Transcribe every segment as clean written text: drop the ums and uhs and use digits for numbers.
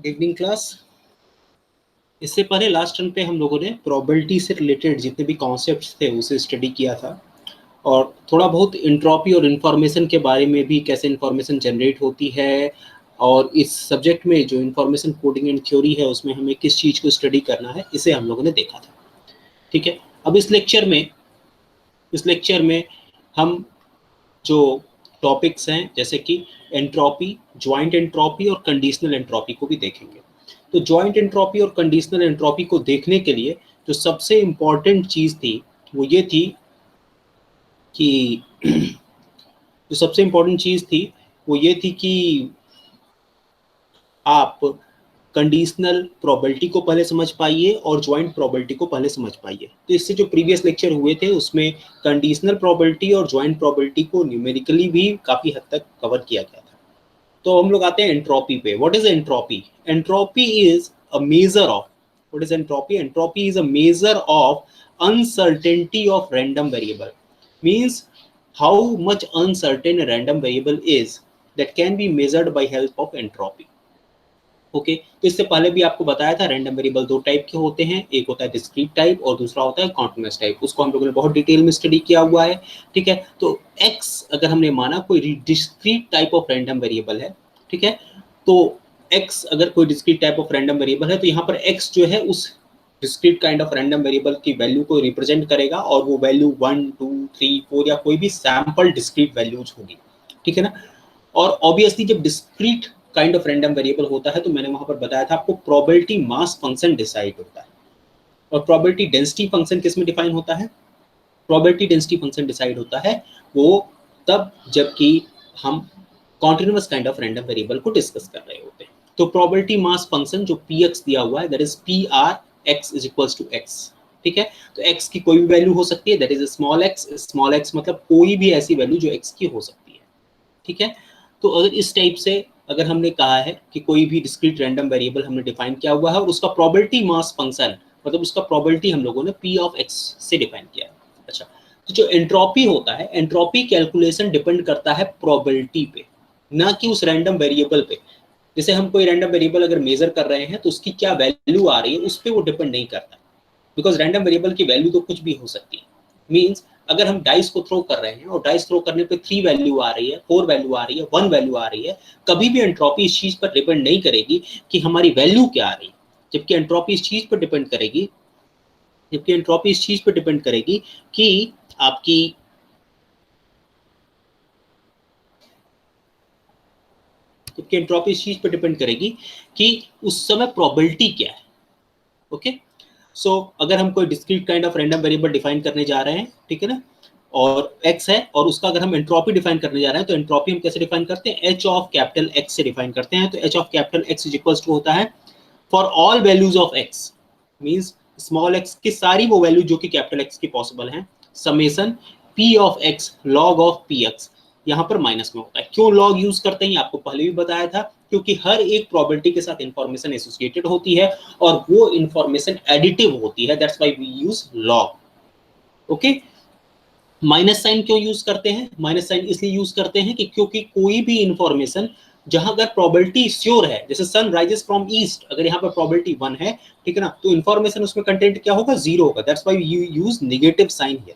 Evening class. इससे पहले last term पे हम लोगों ने प्रोबेबिलिटी से रिलेटेड जितने भी कॉन्सेप्ट्स थे उसे स्टडी किया था, और थोड़ा बहुत इंट्रोपी और इन्फॉर्मेशन के बारे में भी, कैसे इन्फॉर्मेशन जनरेट होती है, और इस सब्जेक्ट में जो इन्फॉर्मेशन कोडिंग एंड थ्योरी है उसमें हमें किस चीज़ को स्टडी करना है, इसे हम लोगों ने देखा था। ठीक है, अब इस लेक्चर में हम जो टॉपिक्स हैं जैसे कि एंट्रोपी, ज्वाइंट एंट्रोपी और कंडीशनल एंट्रोपी को भी देखेंगे। तो ज्वाइंट एंट्रोपी और कंडीशनल एंट्रोपी को देखने के लिए जो सबसे इम्पॉर्टेंट चीज़ थी वो ये थी कि जो सबसे इम्पॉर्टेंट चीज़ थी वो ये थी कि आप कंडीशनल प्रोबेबिलिटी को पहले समझ पाइए और ज्वाइंट प्रोबेबिलिटी को पहले समझ पाइए। तो इससे जो प्रीवियस लेक्चर हुए थे उसमें कंडीशनल प्रोबेबिलिटी और ज्वाइंट प्रोबेबिलिटी को न्यूमेरिकली भी काफ़ी हद तक कवर किया गया था। तो हम लोग आते हैं एंट्रोपी पे। What is entropy? Entropy is a measure of, what is entropy? Entropy is a measure of uncertainty of random variable, means how much uncertain a random variable is that can be measured by help of entropy. Okay, तो इससे पहले भी आपको बताया था random variable दो type के होते हैं, एक होता है डिस्क्रीट टाइप और दूसरा होता है कॉन्टिन्यूअस टाइप। उसको हम लोगों ने बहुत डिटेल में स्टडी किया हुआ है। ठीक है, तो एक्स अगर हमने माना कोई discrete type of random variable है, ठीक है, तो एक्स अगर कोई discrete type of random variable है तो यहाँ पर एक्स जो है उस discrete kind of random variable की वैल्यू को रिप्रेजेंट करेगा, और वो वैल्यू 1 2 3 4 या कोई भी सैंपल डिस्क्रीट वैल्यूज होगी। ठीक है ना। और ऑब्वियसली जब discrete kind of random variable होता है तो मैंने वहां पर बताया था आपको प्रोबेबिलिटी मास फंक्शन डिसाइड होता है। और प्रोबेबिलिटी डेंसिटी फंक्शन किस में डिफाइन होता है? प्रोबेबिलिटी डेंसिटी फंक्शन डिसाइड होता है वो तब जबकि हम continuous kind of random variable को डिस्कस कर रहे होते हैं। तो प्रोबेबिलिटी मास फंक्शन जो px दिया हुआ है that is prx is equals to x। ठीक है, तो x की कोई भी वैल्यू हो सकती है, दैट इज स्मॉल x मतलब कोई भी ऐसी वैल्यू जो x की हो सकती है। ठीक है, तो अगर इस टाइप से अगर हमने कहा है कि कोई भी डिस्क्रीट रैंडम वेरिएबल हमने डिफाइन किया हुआ है और उसका प्रोबेबिलिटी मास फंक्शन मतलब उसका प्रोबेबिलिटी हम लोगों ने p ऑफ x से डिफाइन किया है। अच्छा, तो जो एंट्रोपी होता है, एंट्रोपी कैलकुलेशन डिपेंड करता है प्रोबेबिलिटी पे, ना कि उस रैंडम वेरिएबल पे। जैसे हम कोई रैंडम वेरिएबल अगर मेजर कर रहे हैं तो उसकी क्या वैल्यू आ रही है उस पर वो डिपेंड नहीं करता, बिकॉज रैंडम वेरिएबल की वैल्यू तो कुछ भी हो सकती है। मीन्स अगर हम डाइस को थ्रो कर रहे हैं और डाइस थ्रो करने पे 3 वैल्यू आ रही है, 4 वैल्यू आ रही है, 1 वैल्यू आ रही है, कभी भी एंट्रोपी इस चीज पर डिपेंड नहीं करेगी कि हमारी वैल्यू क्या आ रही है, जबकि एंट्रोपी इस चीज पर डिपेंड करेगी कि आपकी एंट्रोपी इस चीज पर डिपेंड करेगी कि उस समय प्रोबेबिलिटी क्या है। ओके, सो अगर हम कोई discrete kind of random variable define करने जा रहे हैं, ठीक है ना, और x है और उसका अगर हम एंट्रोपी डिफाइन करने जा रहे हैं तो एंट्रोपी हम कैसे डिफाइन करते हैं? h ऑफ कैपिटल x से डिफाइन करते हैं। तो h of capital x is equals to होता है for all values of x, means small x की सारी वो वैल्यू जो कि कैपिटल x की पॉसिबल हैं, summation p of x log of px, यहाँ पर माइनस में होता है। क्यों लॉग यूज करते हैं आपको पहले भी बताया था, क्योंकि हर एक प्रोबेबिलिटी के साथ इंफॉर्मेशन एसोसिएटेड होती है और वो इंफॉर्मेशन एडिटिव होती है, that's why we use log. Okay, minus sign क्यों यूज करते हैं? माइनस साइन इसलिए यूज करते हैं कि क्योंकि कोई भी इंफॉर्मेशन जहां अगर प्रोबेबिलिटी श्योर है, जैसे सन राइजेस फ्रॉम ईस्ट, अगर यहाँ पर प्रोबेबिलिटी 1 है, ठीक है ना, तो इंफॉर्मेशन उसमें कंटेंट क्या होगा? 0 होगा, that's why you use negative sign here.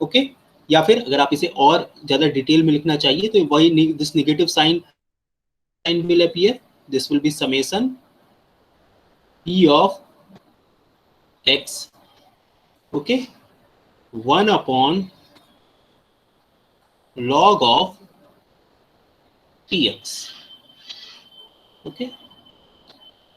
Okay, या फिर अगर आप इसे और ज्यादा डिटेल में लिखना चाहिए तो वही this negative sign will appear, this will be summation p of x, okay, 1 upon log of px, okay,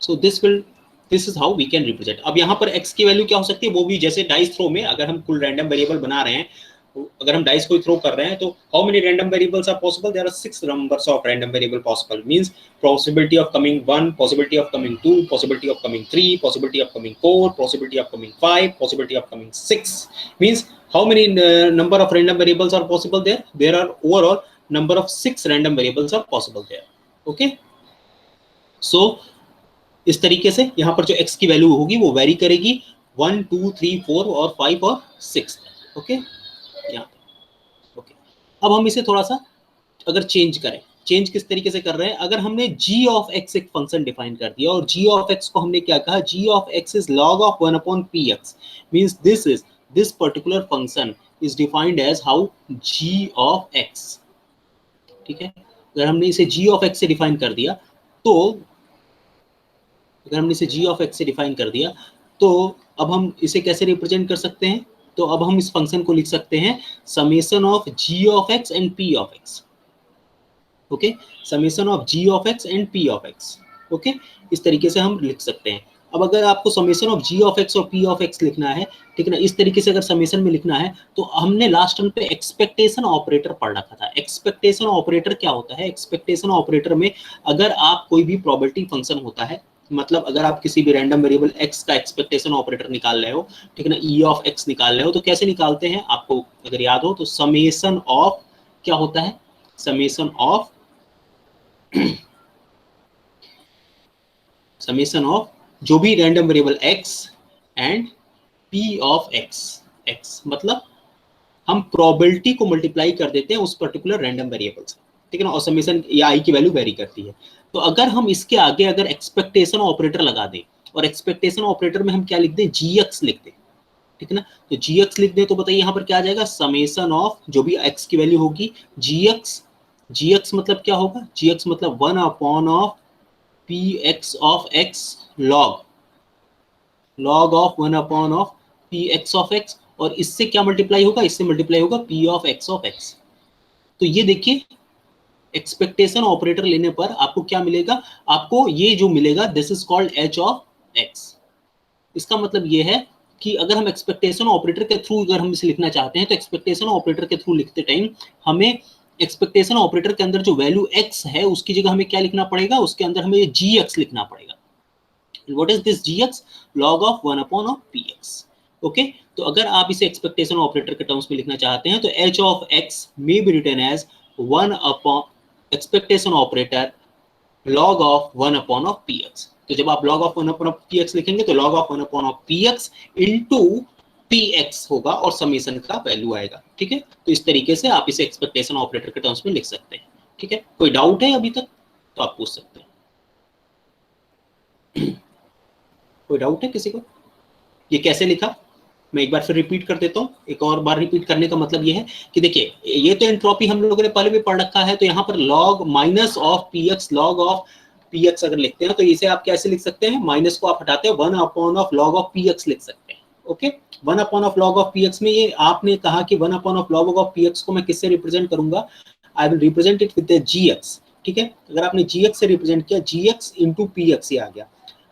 so this is how we can represent। अब यहाँ पर x की वैल्यू क्या हो सकती है, वो भी जैसे डाइस थ्रो में अगर हम कुल रैंडम वेरिएबल बना रहे हैं, अगर हम डाइस को थ्रो कर रहे हैं तो how many random variables are possible? There are 6 numbers of random variable possible, means possibility of coming 1, possibility of coming 2, possibility of coming 3, possibility of coming 4, possibility of coming 5, possibility of coming 6, means how many number of random variables are possible there? There are overall number of 6 random variables are possible there। okay, so इस तरीके से यहाँ पर जो x की value होगी वो very करेगी 1 2 3 4 और 5 और 6। ओके, यहाँ ओके, अब हम इसे थोड़ा सा अगर चेंज करें चेंज किस तरीके से कर रहे हैं, अगर हमने g ऑफ x एक फंक्शन डिफाइन कर दिया और g ऑफ x को हमने क्या कहा, g of x is log of 1 upon px, means this particular function is defined as how g of x। ठीक है, अगर हमने इसे g ऑफ x से डिफाइन कर दिया तो अब हम इसे कैसे रिप्रेजेंट कर सकते हैं, तो अब हम इस फंक्शन को लिख सकते हैं summation of g of x and p of x। Okay, summation of g of x and p of x। Okay, इस तरीके से हम लिख सकते हैं। अब अगर आपको summation of g of x और p ऑफ x लिखना है, ठीक है ना, इस तरीके से अगर समेशन में लिखना है तो हमने लास्ट टर्म पे एक्सपेक्टेशन ऑपरेटर पढ़ रखा था। एक्सपेक्टेशन ऑपरेटर क्या होता है, एक्सपेक्टेशन ऑपरेटर में अगर आप कोई भी प्रोबेबिलिटी फंक्शन होता है, मतलब अगर आप किसी भी रैंडम वेरिएबल x का एक्सपेक्टेशन ऑपरेटर निकाल रहे हो, ठीक है ना, e ऑफ x निकाल रहे हो, तो कैसे निकालते हैं, आपको अगर याद हो तो समेशन ऑफ क्या होता है, समेशन ऑफ जो भी random variable x and p of x मतलब हम प्रोबेबिलिटी को मल्टीप्लाई कर देते हैं उस पर्टिकुलर रैंडम वेरिएबल से, ठीक है ना, और समेशन या i की वैल्यू वेरी करती है। तो अगर हम इसके आगे अगर एक्सपेक्टेशन ऑपरेटर लगा दें और एक्सपेक्टेशन ऑपरेटर में हम क्या लिख दें, gx लिख दें, ठीक है ना, तो gx लिख दें तो बताइए यहाँ पर क्या आ जाएगा, समेशन ऑफ जो भी x की वैल्यू होगी gx मतलब क्या होगा, gx मतलब 1 upon of px of x log of 1 upon of px of x, और इससे क्या मल्टीप्लाई होगा, इससे मल्टीप्लाई होगा p of x of x। तो ये देखिए एक्सपेक्टेशन ऑपरेटर लेने पर आपको क्या मिलेगा, आपको ये जो मिलेगा this is called h of x। इसका मतलब ये है कि अगर हम एक्सपेक्टेशन ऑपरेटर के थ्रू अगर हम इसे लिखना चाहते हैं तो एक्सपेक्टेशन ऑपरेटर के थ्रू लिखते टाइम हमें एक्सपेक्टेशन ऑपरेटर के अंदर जो वैल्यू x है उसकी जगह हमें क्या लिखना पड़ेगा, उसके अंदर हमें gx लिखना पड़ेगा। What is this gx? log of 1 upon of px। Okay, तो अगर आप इसे एक्सपेक्टेशन ऑपरेटर के टर्म्स में लिखना चाहते हैं तो h of x may be written as 1 upon expectation operator log of 1 upon of px। तो जब आप log of 1 upon of px लिखेंगे तो log of 1 upon of px into px होगा और समेशन का वैल्यू आएगा। ठीक है, तो इस तरीके से आप इसे एक्सपेक्टेशन ऑपरेटर के टर्म्स में लिख सकते हैं। ठीक है, कोई डाउट है अभी तक तो आप पूछ सकते हैं। कोई डाउट है किसी को, ये कैसे लिखा, मैं एक बार फिर रिपीट कर देता हूँ। एक और बार रिपीट करने का मतलब ये है कि देखिए ये तो एंट्रोपी हम लोगों ने पहले भी पढ़ रखा है, तो यहाँ पर log minus of px log of px अगर लिखते हैं तो इसे आप कैसे लिख सकते हैं, माइनस को आप हटाते हैं 1 upon of log of px लिख सकते हैं। Okay, 1 upon of log of px में ये आपने कहा कि 1 upon of log of px को मैं किससे रिप्रेजेंट करूंगा, I will represent it with the gx। ठीक है, अगर आपने gx से रिप्रेजेंट किया, gx इंटू px ये आ गया।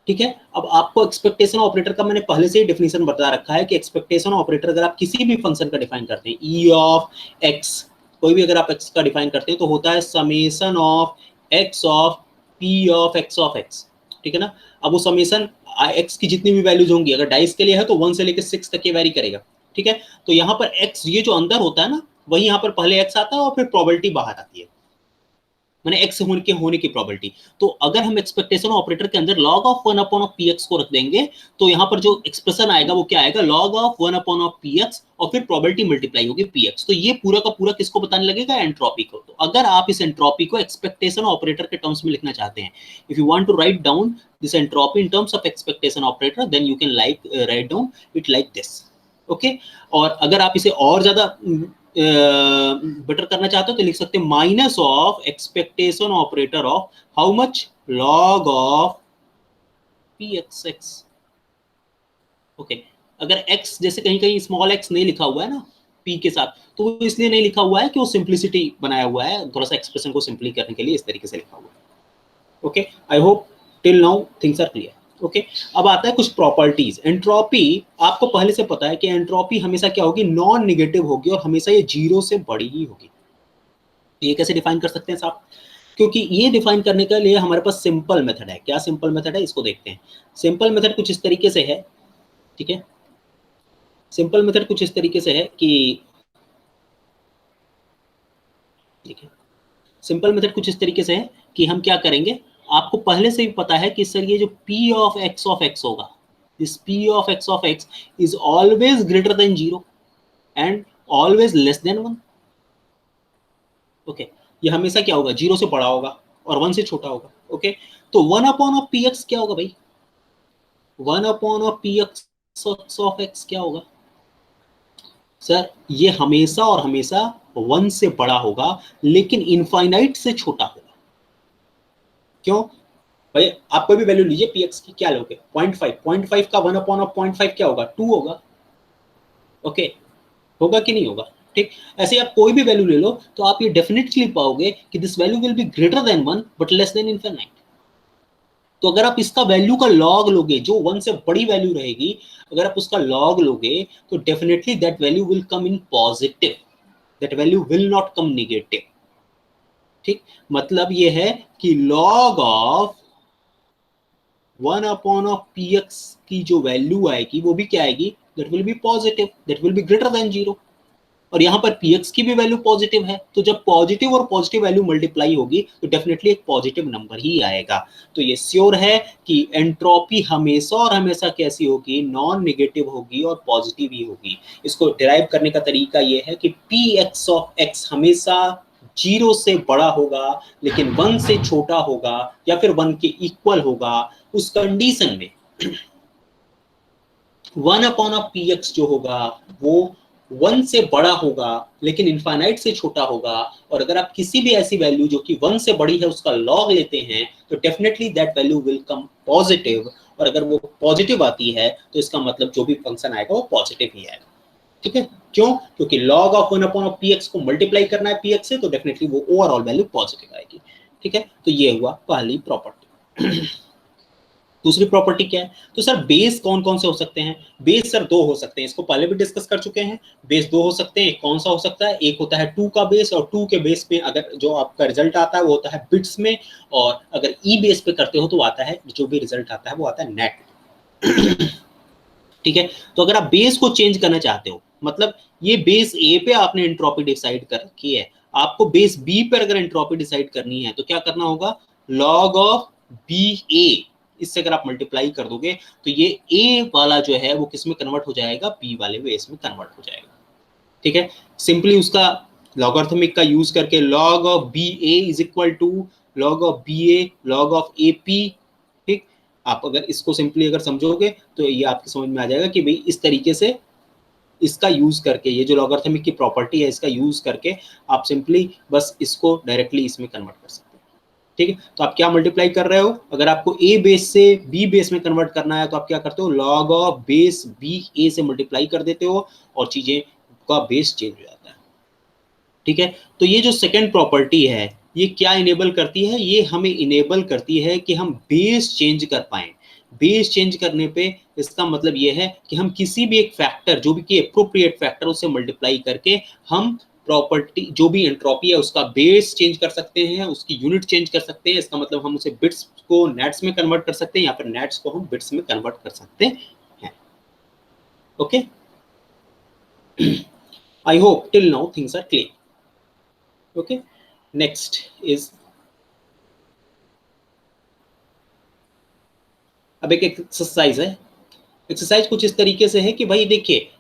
ठीक है, अब आपको एक्सपेक्टेशन ऑपरेटर का मैंने पहले से ही डेफिनेशन बता रखा है कि एक्सपेक्टेशन ऑपरेटर अगर आप किसी भी फंक्शन का डिफाइन करते हैं, ई ऑफ एक्स कोई भी अगर आप एक्स का डिफाइन करते हैं तो होता है summation of x of P of x. ठीक है ना, अब वो समेशन एक्स की जितनी भी वैल्यूज होंगी, अगर डाइस के लिए है तो 1 से लेकर 6 तक ये वेरी करेगा। ठीक है, तो यहाँ पर एक्स ये जो अंदर होता है ना, वही यहाँ पर पहले एक्स आता है और फिर प्रोबेबिलिटी बाहर आती है, मैंने x होने की प्रोबेबिलिटी। तो अगर हम एक्सपेक्टेशन ऑपरेटर के अंदर log of 1 upon of px को रख देंगे तो यहाँ पर जो एक्सप्रेशन आएगा वो क्या आएगा, log of 1 upon of px और फिर प्रोबेबिलिटी मल्टीप्लाई होगी px। तो ये पूरा का पूरा किसको बताने लगेगा, एंट्रोपी को। तो अगर आप इस एंट्रोपी को एक्सपेक्टेशन ऑपरेटर के टर्म्स में लिखना चाहते हैं, if you want to write down this entropy in terms of expectation operator, then you can write down it like this. Okay, और अगर आप इसे और ज्यादा बेटर करना चाहते हो तो लिख सकते हैं minus of expectation operator of how much, log of px। Okay, अगर x जैसे कहीं कहीं स्मॉल x नहीं लिखा हुआ है ना p के साथ, तो वो इसलिए नहीं लिखा हुआ है कि वो सिंप्लिसिटी बनाया हुआ है, थोड़ा सा एक्सप्रेशन को सिंपली करने के लिए इस तरीके से लिखा हुआ है। Okay, I hope till now things are clear. Okay, अब आता है कुछ प्रॉपर्टीज। एंट्रोपी आपको पहले से पता है कि एंट्रोपी हमेशा क्या होगी, नॉन नेगेटिव होगी और हमेशा ये 0 से बड़ी ही होगी। ये कैसे डिफाइन कर सकते हैं साहब, क्योंकि ये डिफाइन करने के लिए हमारे पास सिंपल मेथड है। क्या सिंपल मेथड है, इसको देखते हैं। सिंपल मेथड कुछ इस तरीके से है, ठीक है, सिंपल मेथड कुछ इस तरीके से है कि, ठीक है, सिंपल मेथड कुछ इस तरीके से है कि हम क्या करेंगे, आपको पहले से भी पता है कि सर ये जो p ऑफ x होगा, this p of x is always greater than 0 and always less than 1। Okay, ये हमेशा क्या होगा, 0 से बड़ा होगा और 1 से छोटा होगा। ओके, तो 1 अपॉन ऑफ पी एक्स क्या होगा भाई, 1 upon of P x of x क्या होगा सर, ये हमेशा और हमेशा 1 से बड़ा होगा लेकिन इनफाइनाइट से छोटा होगा। क्यों भाई, आप कोई भी वैल्यू लीजिए पी एक्स की, क्या लोगे 0.5, 0.5 का 1 अपॉन ऑफ 0.5 क्या होगा, 2 होगा। ओके, होगा कि नहीं होगा, ठीक। ऐसे आप कोई भी वैल्यू ले लो तो आप ये डेफिनेटली पाओगे कि this value will be greater than 1 but less than infinite. तो अगर आप इसका वैल्यू का लॉग लोगे, जो 1 से बड़ी वैल्यू रहेगी, अगर आप उसका लॉग लोगे तो definitely that value will come in positive, that value will not come negative. ठीक, मतलब ये है कि log of 1 upon of P x की जो वैल्यू आएगी वो भी क्या आएगी, that will be positive, that will be greater than 0। और यहां पर पी एक्स की भी वैल्यू पॉजिटिव है, तो जब पॉजिटिव और पॉजिटिव वैल्यू मल्टीप्लाई होगी तो डेफिनेटली एक पॉजिटिव नंबर ही आएगा। तो ये श्योर है कि एंट्रोपी हमेशा और हमेशा कैसी होगी, नॉन नेगेटिव होगी और पॉजिटिव ही होगी। इसको डिराइव करने का तरीका ये है कि पी एक्स ऑफ एक्स हमेशा 0 से बड़ा होगा लेकिन 1 से छोटा होगा या फिर 1 के इक्वल होगा। उस कंडीशन में 1 अपॉन ऑफ पी एक्स जो होगा वो 1 से बड़ा होगा लेकिन इनफाइनाइट से छोटा होगा। और अगर आप किसी भी ऐसी वैल्यू जो कि 1 से बड़ी है उसका लॉग लेते हैं तो definitely that value will come positive. और अगर वो पॉजिटिव आती है तो इसका मतलब जो भी फंक्शन आएगा वो पॉजिटिव ही आएगा। ठीक है, क्यों, क्योंकि log of 1 upon of P x को मल्टीप्लाई करना है पी एक्स से, तो डेफिनेटली वो ओवरऑल वैल्यू पॉजिटिव आएगी। ठीक है, तो ये हुआ पहली प्रॉपर्टी। दूसरी प्रॉपर्टी क्या है, तो सर बेस कौन कौन से हो सकते हैं, बेस सर दो हो सकते हैं, इसको पहले भी डिस्कस कर चुके हैं। बेस दो हो सकते हैं, एक कौन सा हो सकता है, एक होता है 2 का बेस, और 2 के बेस पे अगर जो आपका रिजल्ट आता है वो होता है बिट्स में, और अगर ई बेस पे करते हो तो आता है, जो भी रिजल्ट आता है वो आता है नेट। ठीक है, तो अगर आप बेस को चेंज करना चाहते हो, मतलब ये बेस ए पे आपने एंट्रोपी डिसाइड कर की है, आपको बेस बी पर अगर एंट्रोपी डिसाइड करनी है तो क्या करना होगा, लॉग ऑफ बी ए, इससे अगर आप मल्टीप्लाई कर दोगे तो ये ए वाला जो है वो किस में कन्वर्ट हो जाएगा, बी वाले बेस में कन्वर्ट हो जाएगा। ठीक है, सिंपली उसका लॉगरिथमिक का यूज करके log of B A is equal to log of B A log of A P. ठीक, आप अगर इसको सिंपली अगर समझोगे तो ये आपकी समझ में आ जाएगा कि भाई इस तरीके से इसका यूज करके, ये जो लॉगरिथमिक की प्रॉपर्टी है इसका यूज करके आप सिंपली बस इसको डायरेक्टली इसमें कन्वर्ट कर सकते हैं। ठीक है, तो आप क्या मल्टीप्लाई कर रहे हो, अगर आपको ए बेस से बी बेस में कन्वर्ट करना है तो आप क्या करते हो, लॉग ऑफ बेस बी ए से मल्टीप्लाई कर देते हो और चीजें का बेस चेंज हो जाता है। ठीक है, तो ये जो सेकंड प्रॉपर्टी है ये क्या इनेबल करती है, ये हमें इनेबल करती है कि हम बेस चेंज कर पाए। बेस चेंज करने पे इसका मतलब ये है कि हम किसी भी एक फैक्टर, जो भी कि एप्रोप्रिएट फैक्टर, उससे मल्टीप्लाई करके हम प्रॉपर्टी जो भी एंट्रोपी है उसका बेस चेंज कर सकते हैं, उसकी यूनिट चेंज कर सकते हैं। इसका मतलब हम उसे बिट्स को नेट्स में कन्वर्ट कर सकते हैं या फिर नेट्स को हम बिट्स में कन्वर्ट कर सकते हैं। Okay, I hope till now things are clear. Okay, next is, अब एक एक्सरसाइज है। एक्सरसाइज कुछ इस तरीके से है कि भाई देखिए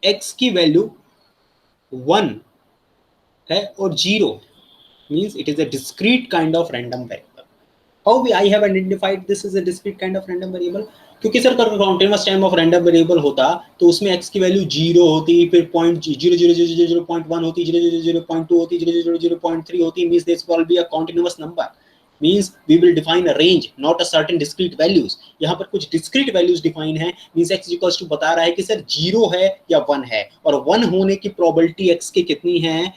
x की वैल्यू 1 है और 0 means it is a discrete kind of random variable. How we I have identified this is a discrete kind of random variable, क्योंकि sir continuous time of random variable होता तो उसमें x की value 0 होती, फिर 0.00001 होती, 0.002 होती, 0.003 होती, means this will be a continuous number, means we will define a range not a certain discrete values। यहाँ पर कुछ discrete values define है, means x equals to बता रहा है कि सर 0 है या 1 है, और 1 होने की probability x की कितनी है,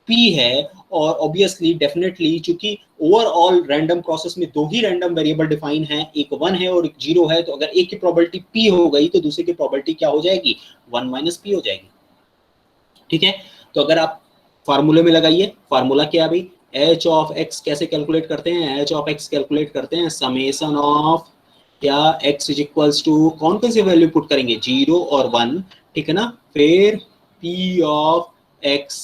p है। और ऑब्वियसली डेफिनेटली चूंकि ओवरऑल रैंडम प्रोसेस में दो ही रैंडम वेरिएबल डिफाइन है, एक 1 है और एक 0 है, तो अगर एक की प्रोबेबिलिटी p हो गई तो दूसरे की प्रोबेबिलिटी क्या हो जाएगी, 1 माइनस p हो जाएगी। ठीक है, तो अगर आप फार्मूले में लगाइए, फार्मूला क्या है भाई, h ऑफ x कैसे कैलकुलेट करते हैं, h ऑफ x कैलकुलेट करते हैं समेशन ऑफ क्या x इज इक्वल्स टू कौन कौन सी वैल्यू पुट करेंगे, 0 और 1। ठीक है ना, फिर p ऑफ x,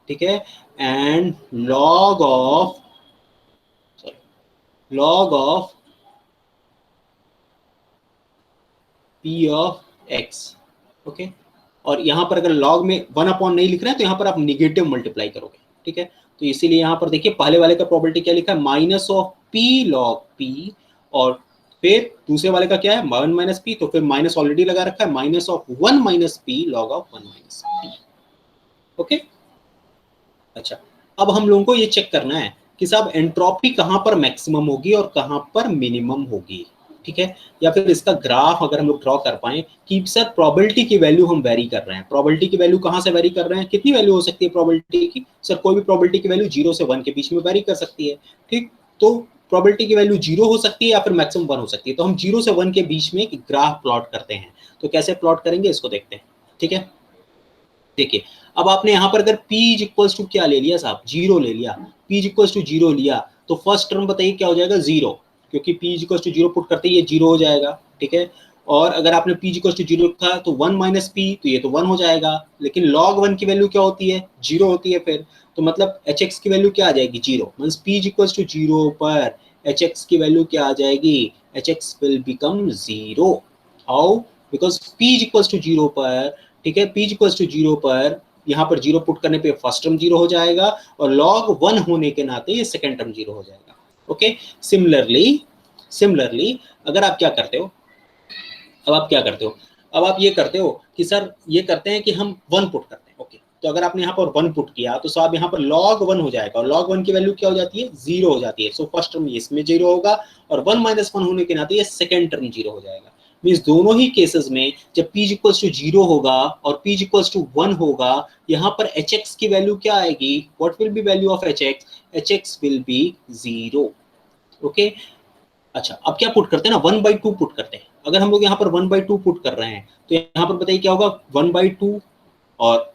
ठीक है, and log of, log of p of x। Okay, और यहां पर अगर log में 1 अपॉन नहीं लिख रहे हैं तो यहां पर आप निगेटिव मल्टीप्लाई करोगे। ठीक है। तो इसीलिए यहाँ पर देखिए पहले वाले का प्रोबेबिलिटी क्या लिखा है, minus of P log P, और फिर दूसरे वाले का क्या है, 1 माइनस पी, तो फिर माइनस ऑलरेडी लगा रखा है, minus of 1 minus P log of 1 minus P. Okay, अच्छा अब हम लोगों को ये चेक करना है कि साहब एंट्रोपी कहाँ पर मैक्सिमम होगी और कहाँ पर मिनिमम होगी, ठीक है। या फिर इसका ग्राफ अगर हम लोग ड्रॉ कर पाए कि सर प्रोबेबिलिटी की वैल्यू हम वेरी कर रहे हैं, प्रोबेबिलिटी की वैल्यू कहाँ से वेरी कर रहे हैं, कितनी वैल्यू हो सकती है प्रोबेबिलिटी की, सर कोई भी प्रोबेबिलिटी की वैल्यू 0 से 1 के बीच में वेरी कर सकती है, ठीक। तो प्रोबेबिलिटी की वैल्यू 0 हो सकती है या फिर मैक्सिमम 1 हो सकती है, तो हम 0 से 1 के बीच में एक ग्राफ प्लॉट करते हैं। तो कैसे प्लॉट करेंगे इसको देखते हैं, ठीक है। देखिए अब आपने यहाँ पर अगर p इज इक्वल्स टू क्या ले लिया साहब, 0 ले लिया, p इज इक्वल्स टू 0 लिया, तो फर्स्ट टर्म बताइए क्या हो जाएगा, 0, क्योंकि p is equals to 0 put करते ही ये 0 हो जाएगा, ठीक है। और अगर आपने p इज इक्वल्स टू 0 रखा तो 1 माइनस p, तो ये तो 1 हो जाएगा, लेकिन log 1 की वैल्यू क्या होती है, 0 होती है फिर, तो मतलब hx की वैल्यू क्या आ जाएगी, 0, means p is equals to 0 पर hx की वैल्यू क्या आ जाएगी, hx will become 0। How, because p is equals to 0 पर, ठीक है, p इज इक्वल्स टू 0 पर यहाँ पर 0 पुट करने पे फर्स्ट टर्म 0 हो जाएगा, और log 1 होने के नाते ये सेकंड टर्म 0 हो जाएगा। ओके, सिमिलरली अगर आप क्या करते हो, अब आप क्या करते हो, अब आप ये करते हो कि सर ये करते हैं कि हम 1 पुट करते हैं। ओके, तो अगर आपने यहाँ पर 1 पुट किया तो साहब यहाँ पर log 1 हो जाएगा, और log 1 की वैल्यू क्या हो जाती है, 0 हो जाती है। सो फर्स्ट टर्म इसमें 0 होगा, और 1 माइनस 1 होने के नाते ये सेकंड टर्म 0 हो जाएगा। मींस दोनों ही केसेस में जब p इक्वल्स टू 0 होगा और p इक्वल्स टू 1 होगा, यहाँ पर hx की वैल्यू क्या आएगी, what will be value of hx, hx will be 0। Okay, अच्छा अब क्या पुट करते हैं ना, 1/2 पुट करते हैं। अगर हम लोग यहाँ पर 1/2 पुट कर रहे हैं तो यहाँ पर बताइए क्या होगा, 1/2 और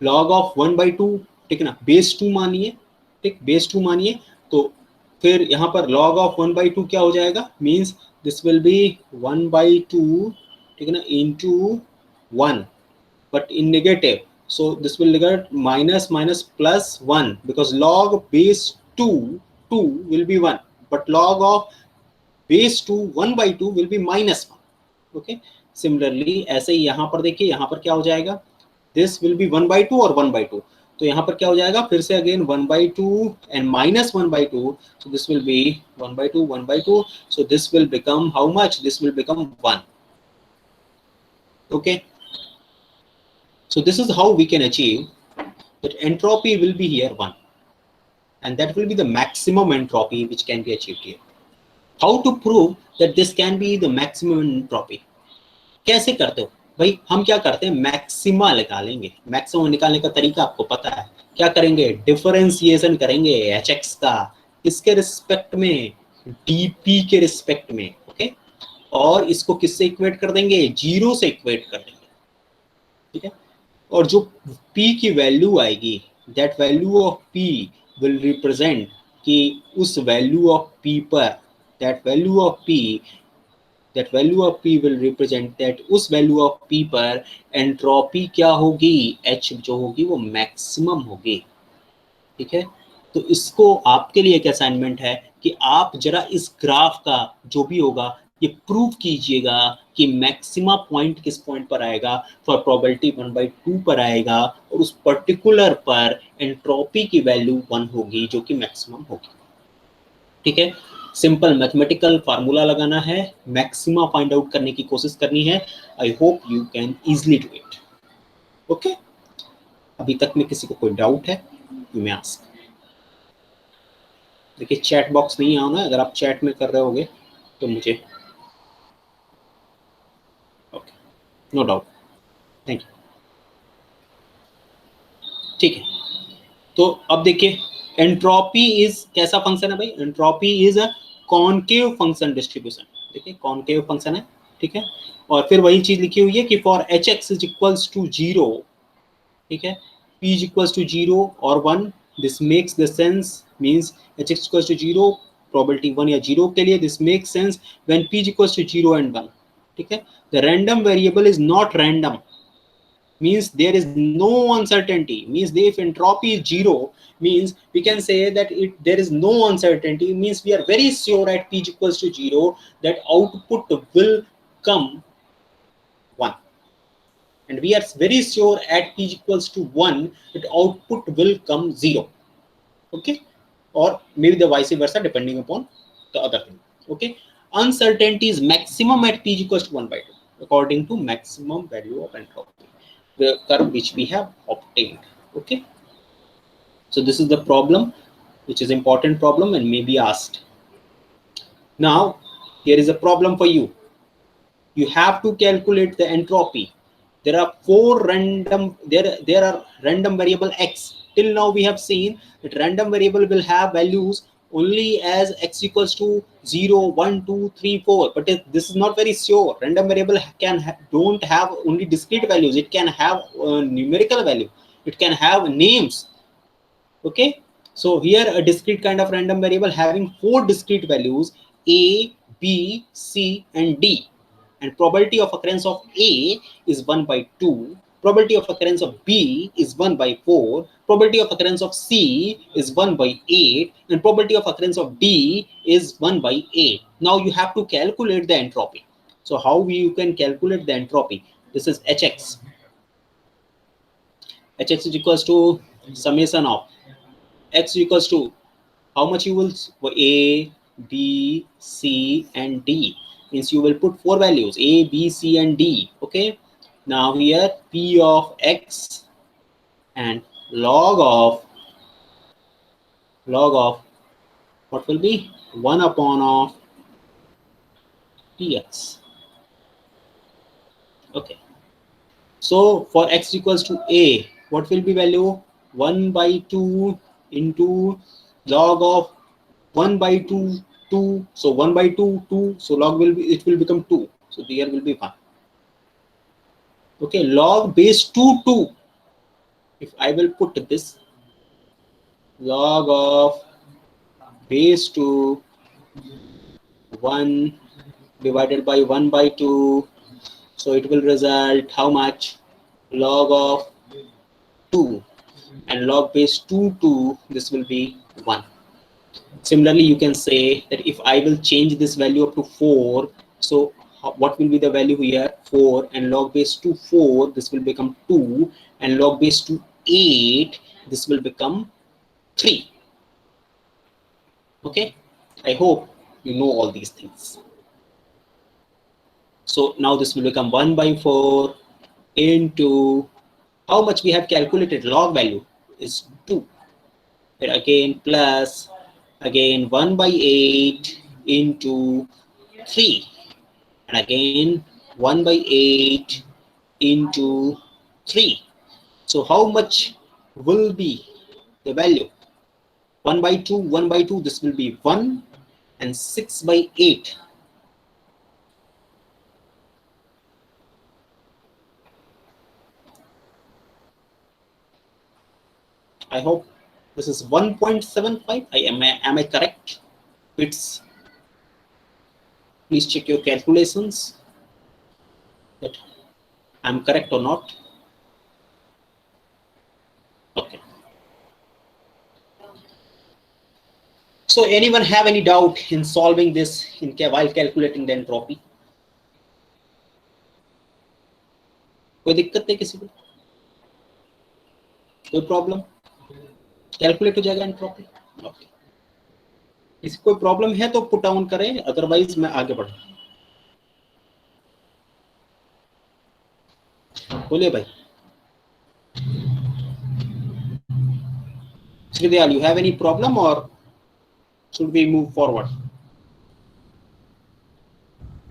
log ऑफ 1/2, ठीक है ना, बेस 2 मानिए, ठीक, बेस 2 मानिए, तो फिर यहाँ पर log ऑफ 1/2 क्या हो जाएगा, मीन्स दिस विल बी 1/2, ठीक है ना, into 1, but in negative, so this will get minus minus plus 1, because log base 2 will be 1, but log of base 2 1/2 will be minus 1। okay, similarly ऐसे ही यहाँ पर देखिए, यहाँ पर क्या हो जाएगा, this will be 1/2 और 1/2, तो यहाँ पर क्या हो जाएगा, फिर से again 1/2 and minus 1/2, so this will be 1/2 1/2, so this will become how much, this will become 1। okay, so this is how we can achieve that entropy will be here 1, and that will be the maximum entropy which can be achieved here। How to prove that this can be the maximum entropy? कैसे करते हो भाई, हम क्या करते हैं, maxima निकालेंगे। Maximum निकालने का तरीका आपको पता है, क्या करेंगे, डिफरेंशिएशन करेंगे hx का, इसके रिस्पेक्ट में, dp के रिस्पेक्ट में। ओके, और इसको किससे इक्वेट कर देंगे, 0 से इक्वेट कर देंगे, ठीक है। और जो p की वैल्यू आएगी, that value of p will represent कि उस वैल्यू ऑफ p पर, that value of p, that value of p will represent that उस वैल्यू ऑफ p पर एंट्रोपी क्या होगी, h जो होगी वो मैक्सिमम होगी, ठीक है। तो इसको आपके लिए एक असाइनमेंट है कि आप जरा इस ग्राफ का जो भी होगा ये प्रूव कीजिएगा कि मैक्सिमा पॉइंट किस पॉइंट पर आएगा, फॉर प्रोबेबिलिटी 1/2 पर आएगा, और उस पर्टिकुलर पर एंट्रोपी की वैल्यू 1 होगी जो कि मैक्सिमम होगी, ठीक है। सिंपल मैथमेटिकल फार्मूला लगाना है, मैक्सिमा फाइंड आउट करने की कोशिश करनी है। I hope you can easily do it. Okay, अभी तक में किसी को कोई डाउट है, यू मे आस्क। देखिए चैट बॉक्स नहीं आना, अगर आप चैट में कर रहे होगे तो मुझे, okay, no doubt, thank you, ठीक है। तो अब देखिए एंट्रोपी इज कैसा फंक्शन है भाई, entropy is a concave function distribution, देखिए कॉनकेव फंक्शन है, ठीक है। और फिर वही चीज लिखी हुई है कि for hx is equals to 0, ठीक है, p इज इक्वल्स टू 0 और 1, this makes the sense, means hx equals to 0 probability 1 या 0 के लिए, this makes sense when p is equals to 0 and 1, ठीक है। The random variable is not random, means there is no uncertainty, means if entropy is 0, means we can say that there is no uncertainty, means we are very sure at p equals to 0 that output will come 1, and we are very sure at t equals to 1 that output will come 0. Okay, or maybe the vice versa depending upon the other thing. Okay, uncertainty is maximum at t equals to 1 by 2 according to maximum value of entropy, the curve which we have obtained. Okay, so this is the problem, which is important problem and may be asked. Now here is a problem for you. You have to calculate the entropy. There are there are random variable x. Till now we have seen that random variable will have values only as x equals to 0, 1, 2, 3, 4. But this is not very sure. Random variable don't have only discrete values. It can have numerical value. It can have names. Okay, so here a discrete kind of random variable having 4 discrete values a, b, c, and d, and probability of occurrence of a is 1 by 2, probability of occurrence of b is 1 by 4, probability of occurrence of c is 1 by 8, and probability of occurrence of d is 1 by 8. Now you have to calculate the entropy. So how you can calculate the entropy? This is hx. Hx is equals to summation of x equals to how much you will a, b, c, and d. Means you will put 4 values a, b, c, and d. Okay, now here p of x and log of what will be 1 upon of tx. Okay, so for x equals to a, what will be value? 1 by 2 into log of 1 by 2, 2. So 1 by 2, 2. So log will be, it will become 2. So there will be 1. Okay, log base 2, 2. If I will put this log of base 2 1 divided by 1 by 2. So it will result how much? Log of 2, and log base 2, 2. This will be 1. Similarly, you can say that if I will change this value up to 4, so what will be the value here? 4, and log base to 4, this will become 2, and log base to 8, this will become 3. Okay, I hope you know all these things. So now this will become 1 by 4 into how much we have calculated. Log value is 2, and again plus again 1 by 8 into 3, and again 1 by 8 into 3. So how much will be the value? 1 by 2, 1 by 2, this will be 1, and 6 by 8. I hope this is 1.75. Am I correct? It's, please check your calculations that I'm correct or not. Okay. So anyone have any doubt in solving this while calculating the entropy? कोई दिक्कत नहीं किसी को? कोई problem? Calculate हो जाएगा entropy? Okay, किसी कोई प्रॉब्लम है तो पुट डाउन करें, अदरवाइज मैं आगे बढ़। बोलिए भाई। Sridhar, you have any problem or should we move forward?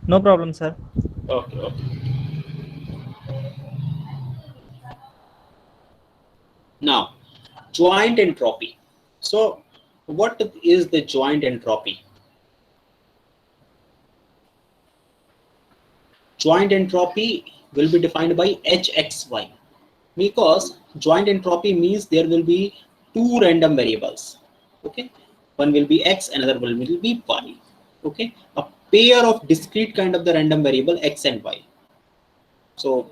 No problem, sir. Okay, okay. Now, joint entropy. So, what is the joint entropy? Joint entropy will be defined by Hxy, because joint entropy means there will be 2 random variables. Okay, one will be x, another will be y. Okay, a pair of discrete kind of the random variable x and y. So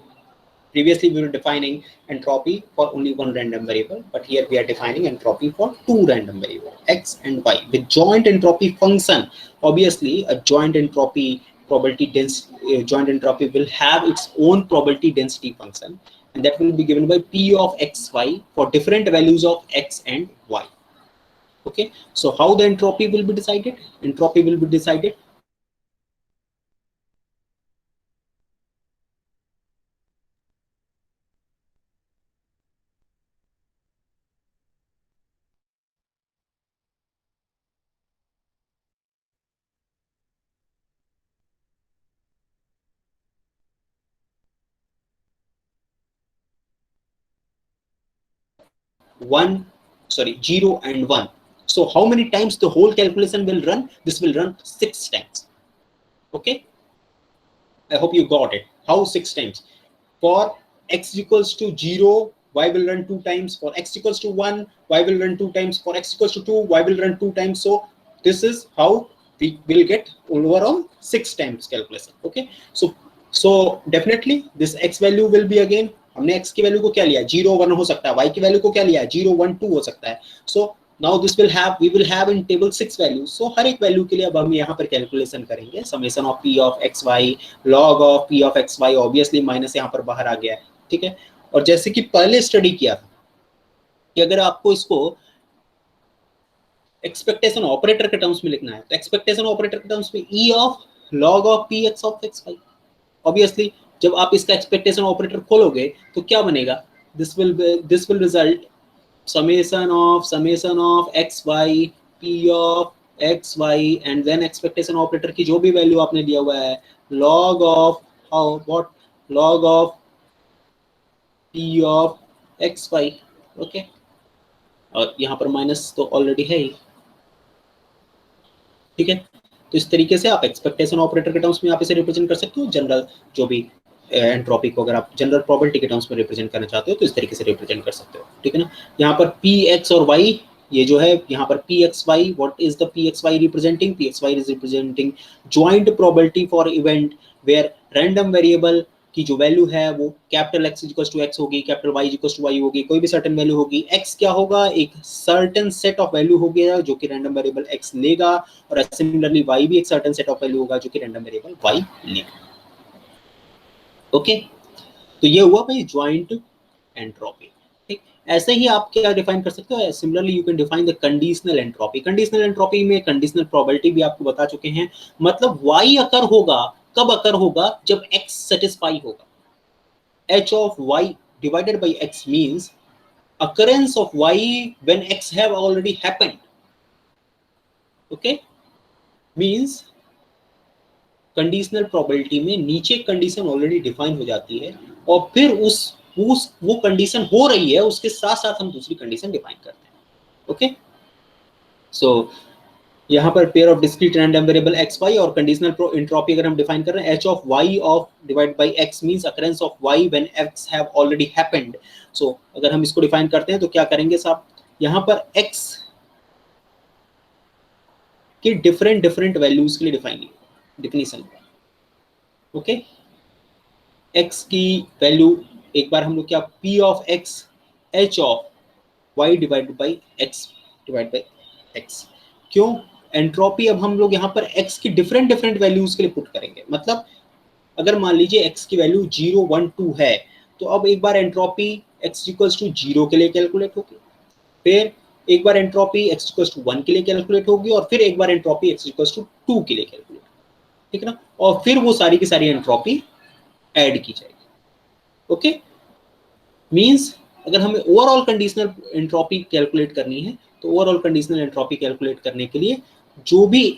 previously we were defining entropy for only one random variable, but here we are defining entropy for 2 random variables x and y with joint entropy function. Obviously a joint entropy probability density, joint entropy will have its own probability density function, and that will be given by P of xy for different values of x and y. Okay, so how the entropy will be decided? Entropy will be decided one, sorry, 0 and 1. So how many times the whole calculation will run? This will run 6 times. Okay, I hope you got it. How 6 times? For x equals to 0, y will run 2 times. For x equals to 1, y will run 2 times. For x equals to 2, y will run 2 times. So this is how we will get overall 6 times calculation. Okay, so definitely this x value will be again, हमने x की value को क्या लिया, 0 1 हो सकता है, y की value को क्या लिया, 0 1 2 हो सकता है. So now this will have, we will have in table 6 values. So हर एक वैल्यू के लिए अब हम यहाँ पर कैलकुलेशन करेंगे. Summation of p of xy, log of p of xy, obviously minus यहाँ पर बाहर आ गया है. ठीक है, और जैसे कि पहले स्टडी किया था कि अगर आपको इसको एक्सपेक्टेशन ऑपरेटर के टर्म्स में लिखना है तो एक्सपेक्टेशन ऑपरेटर के टर्म्स में e of log of px of xy. Obviously जब आप इसका एक्सपेक्टेशन ऑपरेटर खोलोगे तो क्या बनेगा, this will result summation of xy p of xy and then expectation operator की जो भी वैल्यू आपने दिया हुआ है log of p of xy. Okay, और यहाँ पर माइनस तो ऑलरेडी है ही. ठीक है, तो इस तरीके से आप एक्सपेक्टेशन ऑपरेटर के टर्म्स में आप इसे रिप्रेजेंट कर सकते हो. जनरल जो भी एंट्रोपी को अगर आप जनरल प्रोबेबिलिटी के टर्म्स में रिप्रेजेंट करना चाहते हो तो इस तरीके से रिप्रेजेंट कर सकते हो. ठीक है ना, यहाँ पर पी एक्स और वाई, ये जो है यहाँ पर p x y, what is the p x y representing, p x Y is representing joint probability for event where random variable की जो वैल्यू है वो capital x equals to x होगी, capital y equals to y होगी, कोई भी certain value होगी. X क्या होगा, एक सर्टेन सेट ऑफ वैल्यू हो गया जो कि रैंडम वेरिएबल एक्स लेगा, और सिमिलरली वाई भी एक सर्टेन सेट ऑफ वैल्यू होगा जो कि रैंडम वेरिएबल वाई लेगा. ओके, तो ये हुआ भाई ज्वाइंट एंट्रोपी. ठीक, ऐसे ही आप क्या डिफाइन कर सकते हो, similarly you can define the conditional entropy. Conditional entropy में कंडीशनल प्रोबेबिलिटी भी आपको बता चुके हैं. मतलब y अकर होगा, कब अकर होगा, जब x सेटिस्फाई होगा. h of y divided by x means occurrence of y when x have already happened. okay, means conditional probability में नीचे कंडीशन ऑलरेडी डिफाइन हो जाती है और फिर उस वो कंडीशन हो रही है उसके साथ साथ हम दूसरी कंडीशन डिफाइन करते हैं. ओके, सो यहाँ पर pair of discrete random variable x Y और कंडीशनल एंट्रोपी अगर हम डिफाइन कर रहे हैं, h of y of divide by x means occurrence of y when x have already happened. So अगर हम इसको डिफाइन करते हैं तो क्या करेंगे साहब, यहाँ पर एक्स के डिफरेंट वैल्यूज के लिए डिफिनेशन. ओके, x की वैल्यू एक बार हम लोग क्या, p of x h of y divide by x divide by x. क्यों, एंट्रोपी अब हम लोग यहाँ पर x की डिफरेंट वैल्यूज के लिए पुट करेंगे. मतलब अगर मान लीजिए x की वैल्यू 0 1 2 है तो अब एक बार एंट्रोपी x इक्वल्स टू 0 के लिए कैलकुलेट होगी, फिर एक बार एंट्रोपी x इक्वल्स टू 1 के लिए कैलकुलेट होगी, और फिर एक बार एंट्रोपी x इक्वल्स टू 2 के लिए कैलकुलेट. ठीक है ना, और फिर वो सारी की सारी एंट्रोपी ऐड की जाएगी. ओके, मींस अगर हमें ओवरऑल कंडीशनल एंट्रोपी कैलकुलेट करनी है तो ओवरऑल कंडीशनल एंट्रोपी कैलकुलेट करने के लिए जो भी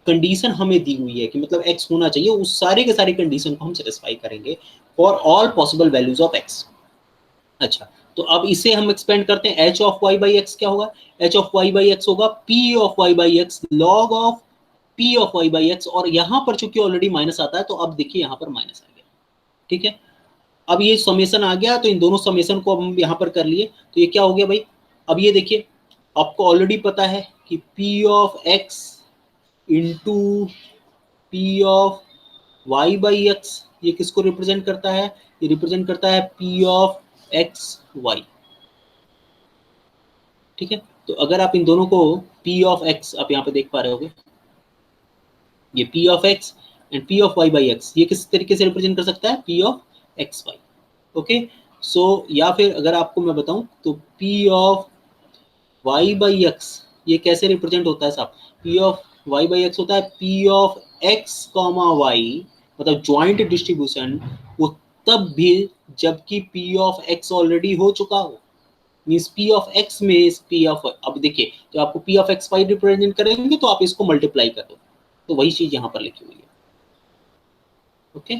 कंडीशन हमें दी हुई है कि मतलब x होना चाहिए, उस सारे के सारे कंडीशन को हम सेटिस्फाई करेंगे for all possible values of x. अच्छा, तो अब इसे हम एक्सपेंड करते हैं, h of y by x क्या होगा, h of y by x होगा p of y by x log of p of y by x. और यहाँ पर चूंकि ऑलरेडी माइनस आता है तो अब देखिए यहाँ पर माइनस आ गया. ठीक है, अब ये समेशन आ गया तो इन दोनों समेशन को हम यहाँ पर कर लिए तो ये क्या हो गया भाई, अब ये देखिए आपको ऑलरेडी पता है कि p of x into P of y by x ये किसको रिप्रेजेंट करता है, ये रिप्रेजेंट करता है p ऑफ x y. ठीक है, तो अगर आप इन दोनों को p ऑफ x आप यहाँ पे देख पा रहे होगे, ये p of x and p of Y by x ये किस तरीके से रिप्रेजेंट कर सकता है, P of x y. Okay, so या फिर अगर आपको मैं बताऊं तो p of Y by x ये कैसे रिप्रेजेंट होता है साहब, p of Y by x होता है P of x comma y, मतलब ज्वाइंट डिस्ट्रीब्यूशन वो तब भी जबकि पी ऑफ एक्स ऑलरेडी हो चुका हो, मींस पी ऑफ एक्स में इस पी ऑफ, अब देखिए तो आपको P of x Y represent करेंगे तो आप इसको मल्टीप्लाई कर दो, तो वही चीज यहाँ पर लिखी हुई है। ओके,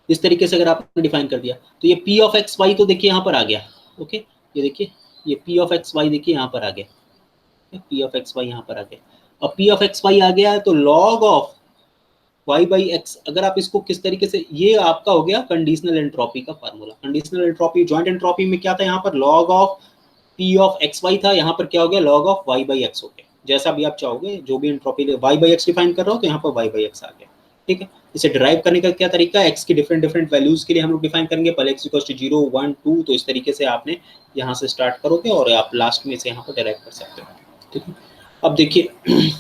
इस तरीके से अगर आपने डिफाइन कर दिया तो ये पी ऑफ एक्स वाई तो देखिए यहाँ पर आ गया। ओके, ये देखिए ये पी ऑफ एक्स वाई देखिए यहाँ पर आ गया, पी ऑफ एक्स वाई यहाँ पर आ गया। अब पी ऑफ एक्स वाई आ गया है तो log of Y by X, अगर आप इसको किस तरीके से, ये आपका हो गया कंडीशनल एंट्रोपी का formula. Conditional entropy joint entropy में क्या था, यहाँ पर log of P of x Y था, यहाँ पर क्या हो गया log of Y by X हो गया। जैसा भी आप चाहोगे, जो भी entropy Y by X define कर रहा हो तो यहाँ पर वाई बाई एक्स आ गया। ठीक है, इसे डिराइव करने का क्या तरीका है, एक्स की डिफरेंट डिफरेंट वैल्यूज के लिए हम लोग डिफाइन करेंगे, पहले एक्स इक्वल्स टू 0 1 2, तो इस तरीके से आपने यहाँ से स्टार्ट करोगे और आप लास्ट में इसे यहाँ पर डिराइव कर सकते हो। ठीक है, अब देखिए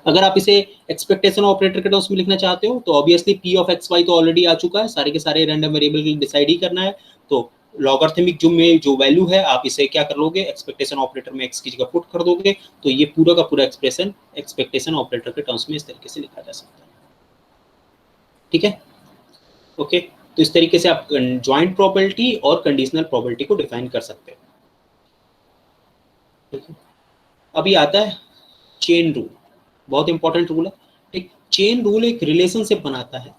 अगर आप इसे एक्सपेक्टेशन ऑपरेटर के टर्म्स में लिखना चाहते हो तो obviously P of x Y तो ऑलरेडी आ चुका है, सारे के सारे रैंडम वेरिएबल के लिए डिसाइड ही करना है, तो लॉगरिथमिक जो में जो वैल्यू है आप इसे क्या कर लोगे, एक्सपेक्टेशन ऑपरेटर में एक्स की जगह पुट कर दोगे, तो ये पूरा का पूरा एक्सप्रेशन एक्सपेक्टेशन ऑपरेटर के टर्म्स में इस तरीके से लिखा जा सकता है। ठीक है, ओके, तो इस तरीके से आप ज्वाइंट प्रोबेबिलिटी और कंडीशनल प्रोबेबिलिटी को डिफाइन कर सकते हो। ठीक है, अभी आता है चेन रूल, बहुत इंपॉर्टेंट रूल है। ठीक, चेन रूल एक रिलेशनशिप बनाता है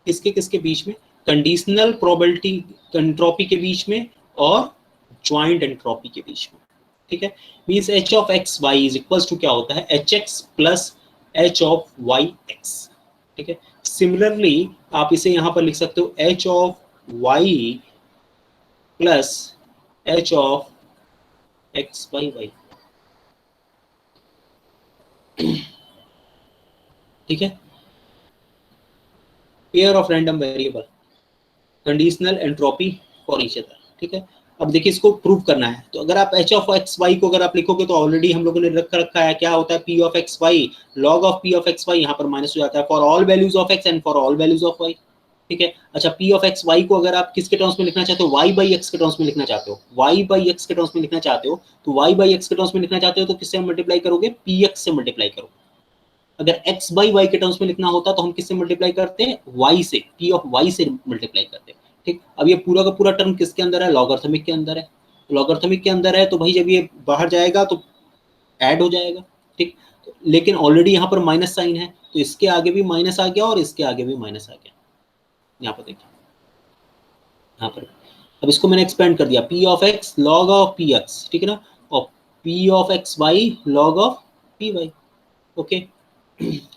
किसके किसके बीच में, कंडीशनल प्रोबेबिलिटी एंट्रोपी के बीच में और ज्वाइंट एंट्रोपी के बीच में। ठीक है, means H of x Y is equals to क्या होता है, H X plus H of Y X. ठीक है, सिमिलरली आप इसे यहां पर लिख सकते हो H of Y plus H of x Y Y. ठीक है, pair of random variable conditional entropy for each other. ठीक है, अब देखिए इसको प्रूव करना है, तो अगर आप एच ऑफ एक्स वाई को अगर आप लिखोगे तो ऑलरेडी हम लोगों ने रखा है, क्या होता है P of x Y log of P of x Y, यहाँ पर माइनस हो जाता है for all values of X and for all values of Y. ठीक है, अच्छा पी ऑफ एक्स वाई को अगर आप किसके टर्म्स में लिखना चाहते हो, वाई बाई एक्स के टर्म्स में लिखना चाहते हो, वाई बाई एक्स के टर्म्स में लिखना चाहते हो, तो वाई बाई एक्स के टर्म्स में लिखना चाहते हो तो किससे मल्टीप्लाई करोगे, पी एक्स से मल्टीप्लाई करोगे। अगर x बाई वाई के टर्म्स में लिखना होता तो हम किससे मल्टीप्लाई करते हैं, y से, p ऑफ y से मल्टीप्लाई करते हैं। ठीक, अब ये पूरा का पूरा टर्म किसके अंदर है, लॉगरिथमिक के अंदर है, लॉगरिथमिक के अंदर है तो भाई जब ये बाहर जाएगा तो ऐड हो जाएगा। ठीक, तो लेकिन ऑलरेडी यहाँ पर माइनस साइन है तो इसके आगे भी माइनस आ गया और इसके आगे भी माइनस आ गया। यहाँ पर देखिए, यहाँ पर अब इसको मैंने एक्सपेंड कर दिया, p of x log of P X, ठीक है ना, और p of x Y log of P Y. Okay,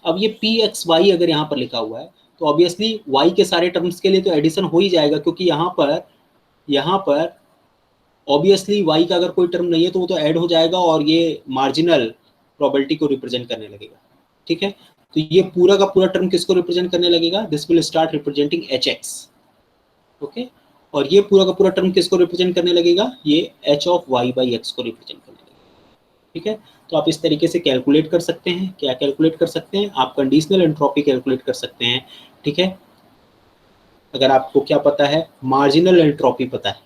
अब ये पी एक्स वाई अगर यहाँ पर लिखा हुआ है तो ऑब्वियसली y के सारे टर्म्स के लिए तो एडिशन हो ही जाएगा, क्योंकि यहाँ पर ऑब्वियसली y का अगर कोई टर्म नहीं है तो वो तो ऐड हो जाएगा और ये मार्जिनल प्रोबेबिलिटी को रिप्रेजेंट करने लगेगा। ठीक है, तो ये पूरा का पूरा टर्म किसको रिप्रेजेंट करने लगेगा, this will start representing H x. Okay, और ये पूरा का पूरा टर्म किसको रिप्रेजेंट करने लगेगा, ये H of Y by X को रिप्रेजेंट करने लगेगा। ठीक है, तो आप इस तरीके से कैलकुलेट कर सकते हैं, क्या कैलकुलेट कर सकते हैं आप, कंडीशनल एंट्रोपी कैलकुलेट कर सकते हैं। ठीक है, अगर आपको क्या पता है, मार्जिनल एंट्रोपी पता है,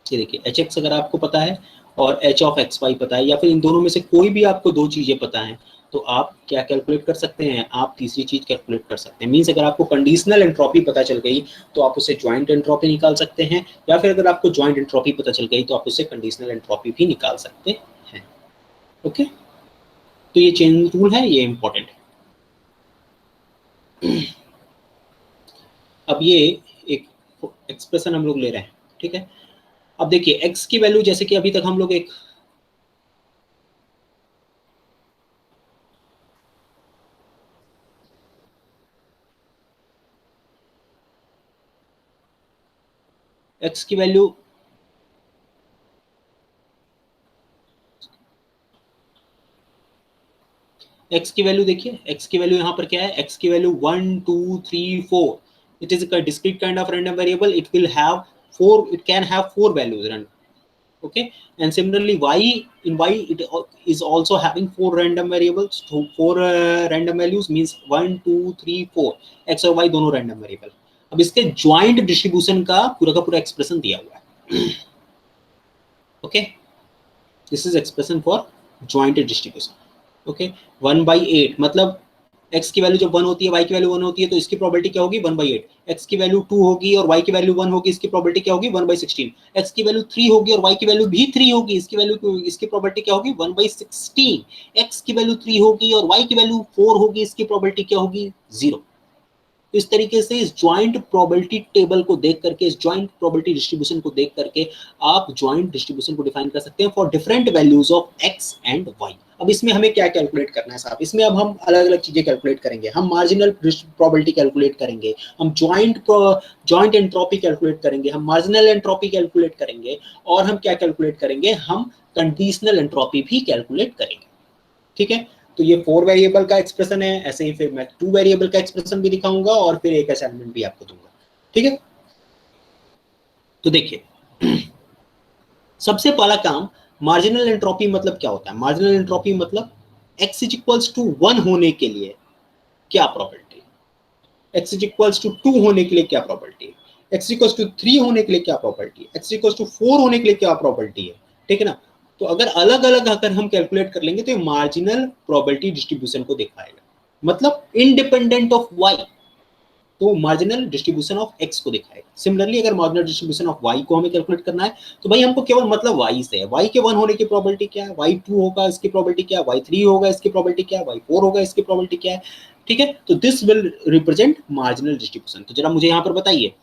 ये देखिए एच एक्स अगर आपको पता है और एच ऑफ एक्स वाई पता है, या फिर इन दोनों में से कोई भी आपको दो चीजें पता है, तो आप क्या कैलकुलेट कर सकते हैं, आप तीसरी चीज कैलकुलेट कर सकते हैं। मींस अगर आपको कंडीशनल एंट्रोपी पता चल गई तो आप उसे ज्वाइंट एंट्रोपी निकाल सकते हैं, या फिर अगर आपको ज्वाइंट एंट्रोपी पता चल गई तो आप उसे कंडीशनल एंट्रोपी भी निकाल सकते हैं। ओके, तो ये चेन रूल है, ये इंपॉर्टेंट है। अब ये एक एक्सप्रेशन हम लोग ले रहे हैं। ठीक है, अब देखिए x की वैल्यू, जैसे कि अभी तक हम लोग एक x की वैल्यू देखिए, x की वैल्यू यहाँ पर क्या है, x की value 1 2 3 4, it is a discrete kind of random variable, it will have 4, it can have 4 values run. Okay, and similarly y, in y it is also having 4 random variables, so 4 random values means 1 2 3 4, x और y दोनों random variable. अब इसके joint distribution का पूरा expression दिया हुआ है. Okay, this is expression for joint distribution. Okay, 1/8 मतलब x की वैल्यू जब 1 होती है, y की वैल्यू 1 होती है, तो इसकी प्रोबेबिलिटी क्या होगी 1/8. x की वैल्यू 2 होगी और y की वैल्यू 1 होगी, इसकी प्रोबेबिलिटी क्या होगी 1/16. x की वैल्यू 3 होगी और y की वैल्यू भी 3 होगी, इसकी प्रोबेबिलिटी क्या होगी 1/16. x की वैल्यू 3 होगी और y की वैल्यू 4 होगी, इसकी प्रोबेबिलिटी क्या होगी 0. इस तरीके से इस ज्वाइंट प्रोबेबिलिटी टेबल को देख करके, इस ज्वाइंट प्रोबेबिलिटी डिस्ट्रीब्यूशन को देख करके आप ज्वाइंट डिस्ट्रीब्यूशन को डिफाइन कर सकते हैं for different values of x and y. अब इसमें हमें क्या कैलकुलेट करना है साहब? इसमें अब हम अलग अलग चीजें कैलकुलेट करेंगे. हम मार्जिनल प्रोबेबिलिटी कैलकुलेट करेंगे, हम ज्वाइंट एंट्रोपी कैलकुलेट करेंगे, हम मार्जिनल एंट्रोपी कैलकुलेट करेंगे, और हम क्या कैलकुलेट करेंगे, हम कंडीशनल एंट्रोपी भी कैलकुलेट करेंगे. ठीक है, तो ये 4 वेरिएबल का एक्सप्रेशन है. ऐसे ही फिर मैं 2 वेरिएबल का एक्सप्रेशन भी दिखाऊंगा और फिर एक असाइनमेंट भी आपको दूंगा. ठीक है, तो देखिए सबसे पहला काम, मार्जिनल एंट्रोपी मतलब क्या होता है? मार्जिनल एंट्रोपी मतलब x इज इक्वल्स टू 1 होने के लिए क्या probability, x is equals to 2 होने के लिए क्या प्रोबेबिलिटी, x इक्वल्स टू 3 होने के लिए क्या प्रोबेबिलिटी, x इक्वल्स टू 4 होने के लिए क्या प्रोबेबिलिटी है. ठीक है ना, तो अगर अलग अलग अगर हम कैलकुलेट कर लेंगे तो ये मार्जिनल प्रोबेबिलिटी डिस्ट्रीब्यूशन को दिखाएगा, मतलब इंडिपेंडेंट ऑफ y. तो मार्जिनल डिस्ट्रीब्यूशन ऑफ x को दिखाएगा. सिमिलरली अगर मार्जिनल डिस्ट्रीब्यूशन ऑफ y को हमें कैलकुलेट करना है तो भाई हमको केवल मतलब y से है. y के 1 होने की प्रोबेबिलिटी क्या है, y2 होगा इसकी प्रोबेबिलिटी क्या है, y3 होगा इसकी प्रोबेबिलिटी क्या है, y4 होगा इसकी प्रोबेबिलिटी क्या है. ठीक है, तो this will represent marginal distribution. तो जरा मुझे यहाँ पर बताइए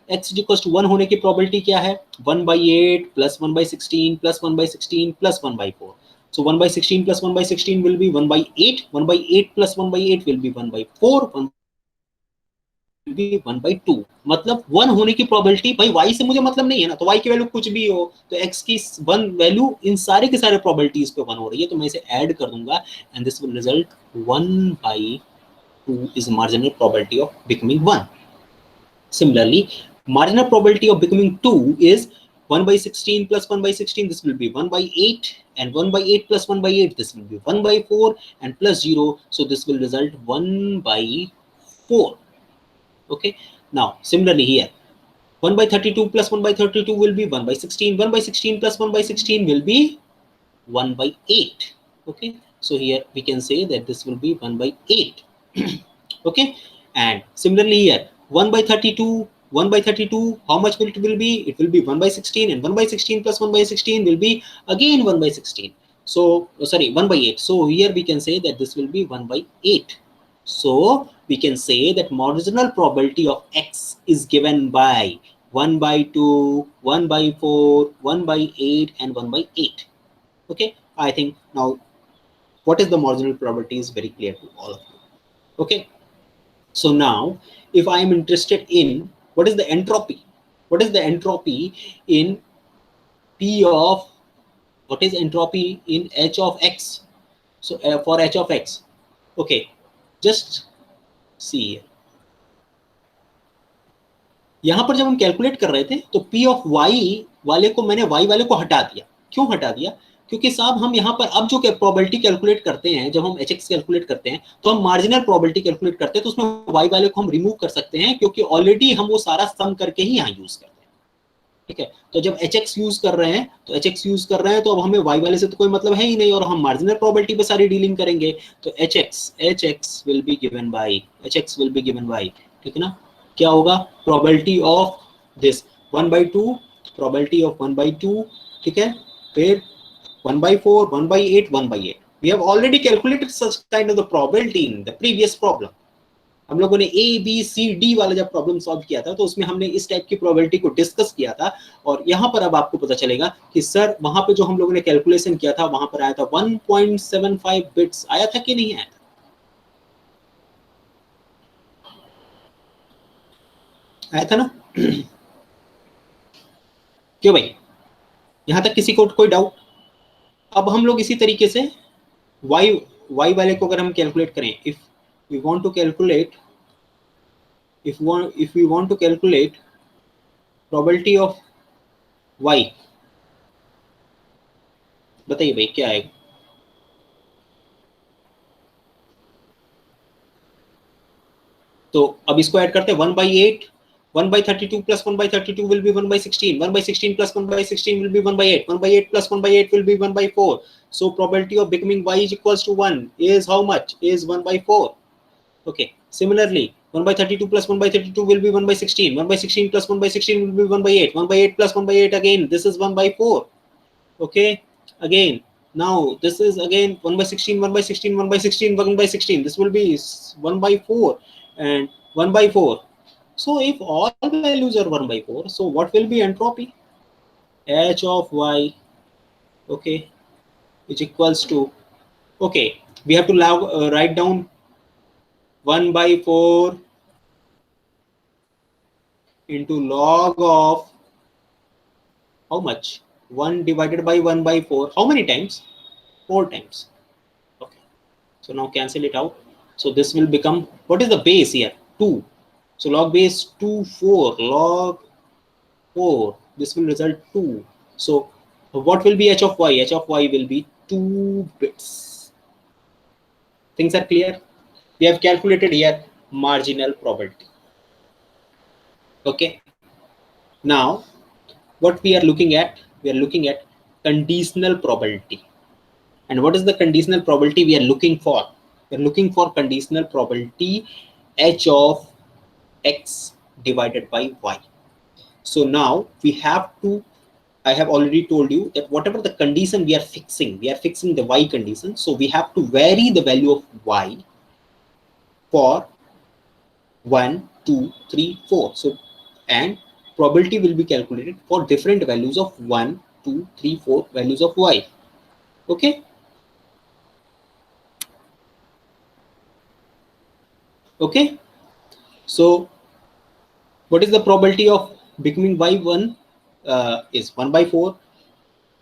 x इक्वल्स टू 1 होने की प्रोबेबिलिटी क्या है, 1/8 plus 1/16 plus 1/16 plus 1/4. So 1/16 plus 1/16 will be 1/8. 1/8 plus 1/8 will be 1/4. 1/2. मतलब 1 होने की प्रोबेबिलिटी, भाई y से मुझे मतलब नहीं है ना, तो y की वैल्यू कुछ भी हो, तो x की 1 वैल्यू इन सारे के सारे प्रोबेबिलिटीज पे 1 हो रही है, तो मैं इसे ऐड कर दूंगा and this will result 1/2 is marginal probability of becoming 1. Similarly, marginal probability of becoming 2 is 1/16 plus 1/16, this will be 1/8, and 1/8 plus 1/8, this will be 1/4, and plus 0, so this will result 1/4. Okay, now similarly here 1/32 plus 1/32 will be 1/16, 1/16 plus 1/16 will be 1/8. Okay, so here we can say that this will be 1/8. Okay, and similarly here 1/32, 1/32, how much will it be? It will be 1/16, and 1/16 plus 1/16 will be again 1/16. So sorry, 1/8. So here we can say that this will be 1/8. So we can say that marginal probability of x is given by 1/2, 1/4, 1/8, and 1/8. Okay, I think now what is the marginal probability is very clear to all of you. Okay, so now if I am interested in what is the entropy, what is the entropy in P of, what is entropy in h of x? So for h of x, okay, just see here. यहां पर जब हम calculate कर रहे थे तो P of y वाले को मैंने y वाले को हटा दिया. क्यों हटा दिया? क्योंकि साहब हम यहाँ पर अब जो प्रोबेबिलिटी कैलकुलेट करते हैं, जब हम hx कैलकुलेट करते हैं तो हम मार्जिनल प्रोबेबिलिटी कैलकुलेट करते हैं, तो उसमें y वाले को हम रिमूव कर सकते हैं क्योंकि ऑलरेडी हम वो सारा सम करके ही यहाँ यूज करते हैं. ठीक है, तो जब hx यूज कर रहे हैं तो hx यूज कर रहे हैं तो अब हमें y वाले से तो कोई मतलब है ही नहीं, और हम मार्जिनल प्रोबेबिलिटी पे सारी डीलिंग करेंगे. तो hx will be given by, ठीक है ना, क्या होगा probability of this 1/2, probability of 1/2. ठीक है, फिर 1/4, 1/8, 1/8. We have already calculated such kind of the probability in the previous problem. हम लोगों ने A, B, C, D वाला जब प्रॉब्लम सॉल्व किया था तो उसमें हमने इस टाइप की प्रोबेबिलिटी को डिस्कस किया था, और यहाँ पर अब आपको पता चलेगा कि सर वहां पे जो हम लोगों ने कैलकुलेशन किया था वहां पर आया था 1.75 बिट्स. आया था कि नहीं आया था? आया था ना? क्यों भाई, यहां तक किसी को कोई डाउट? अब हम लोग इसी तरीके से y वाले को अगर हम कैलकुलेट करें, if we want to calculate probability of y, बताइए भाई क्या आएगा? तो अब इसको ऐड करते हैं 1/8, 1/32 plus 1/32 will be 1/16, 1/16 plus 1/16 will be 1/8, 1/8 plus 1/8 will be 1/4. So probability of becoming y is equals to 1 is how much? Is 1/4. Okay. Similarly, 1/32 plus 1/32 will be 1/16, 1/16 plus 1/16 will be 1/8, 1/8 plus 1/8 again. This is 1/4. Okay. Again, now this is again 1/16, 1/16, 1/16, 1/16. This will be 1/4 and 1/4. So if all values are 1/4, so what will be entropy? H of y, okay, which equals to, okay, we have to write down 1/4 into log of how much? 1 divided by 1/4. How many times? 4 times. Okay. So now cancel it out. So this will become, what is the base here? 2. So log base 2, 4. Log 4. This will result 2. So what will be h of y? H of y will be 2 bits. Things are clear? We have calculated here marginal probability. Okay. Now, what we are looking at? We are looking at conditional probability. And what is the conditional probability we are looking for? We are looking for conditional probability h of x divided by y. So now we have to, I have already told you that whatever the condition we are fixing the y condition. So we have to vary the value of y for 1, 2, 3, 4. So, and probability will be calculated for different values of 1, 2, 3, 4 values of y. Okay. Okay. So what is the probability of becoming y1 is 1/4.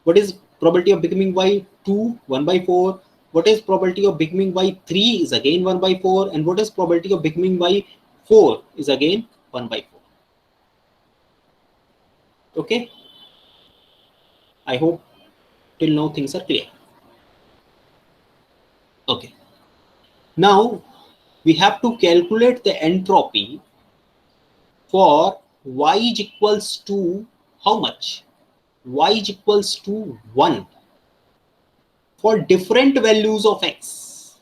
What is probability of becoming y2? 1/4. What is probability of becoming y3 is again 1/4. And what is probability of becoming y4 is again 1/4. Okay. I hope till now things are clear. Okay. Now we have to calculate the entropy for y is equals to how much? Y is equals to 1 for different values of x.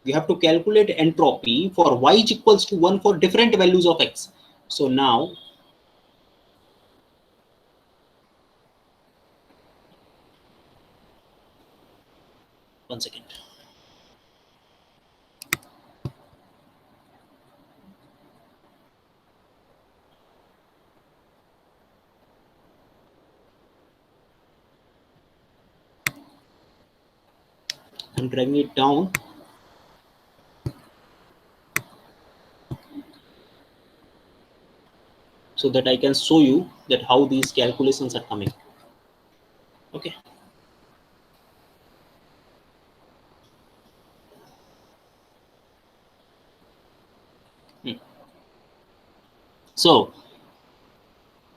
We have to calculate entropy for y is equals to 1 for different values of x. So now one second. I'm dragging it down. So that I can show you that how these calculations are coming. Okay. So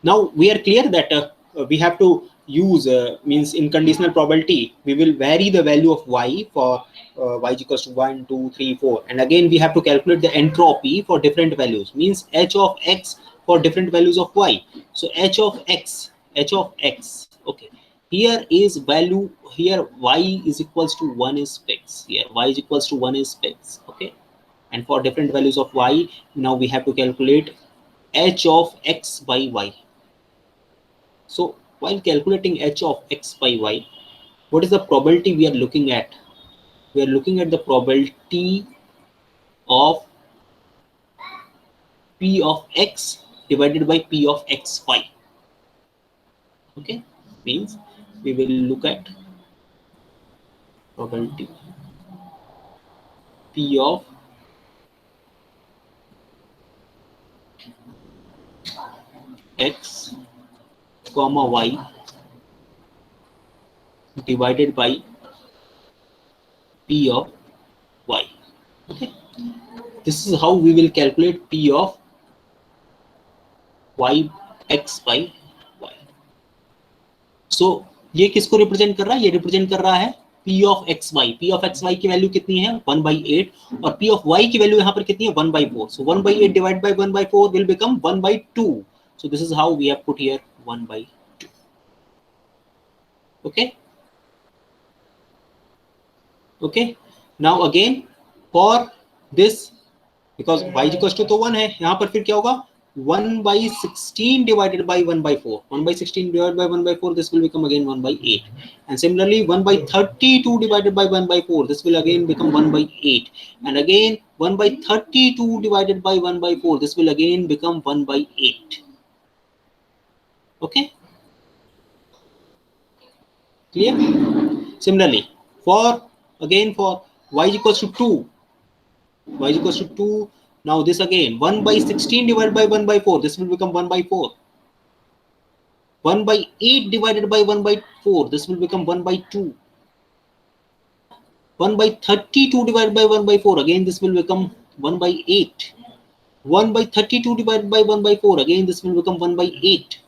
now we are clear that we have to use means in conditional probability we will vary the value of y for y is equals to 1, 2, 3, 4, and again we have to calculate the entropy for different values, means h of x for different values of y. So h of x, okay, here is value, here y is equals to 1 is fixed, here y is equals to 1 is fixed. Okay, and for different values of y now we have to calculate h of x by y. So while calculating h of x by y, what is the probability we are looking at? We are looking at the probability of p of x divided by p of xy. Okay, means we will look at probability p of x comma y divided by p of y. Okay, this is how we will calculate p of y x by y. So ये किसको represent कर रहा है? ये represent कर रहा है p of xy. p of xy की वैल्यू कितनी है? 1/8 और p ऑफ y की वैल्यू यहाँ पर कितनी है? 1/4. So 1/8 divided by 1/4 will become 1/2. So this is how we have put here 1/2. Okay. Okay. Now again for this, because y equals to 1 है, यहाँ पर फिर क्या होगा? 1/16 divided by 1/4. 1/16 divided by 1/4, this will become again 1/8. And similarly 1/32 divided by 1/4, this will again become 1/8. And again 1/32 divided by 1/4, this will again become 1/8. Okay, clear? Similarly for again for y equals to 2, y equals to 2. Now this again 1/16 divided by 1/4, this will become 1/4. 1/8 divided by 1/4, this will become 1/2. 1/32 divided by 1/4, again this will become 1/8. 1/32 divided by 1/4, again this will become 1/8.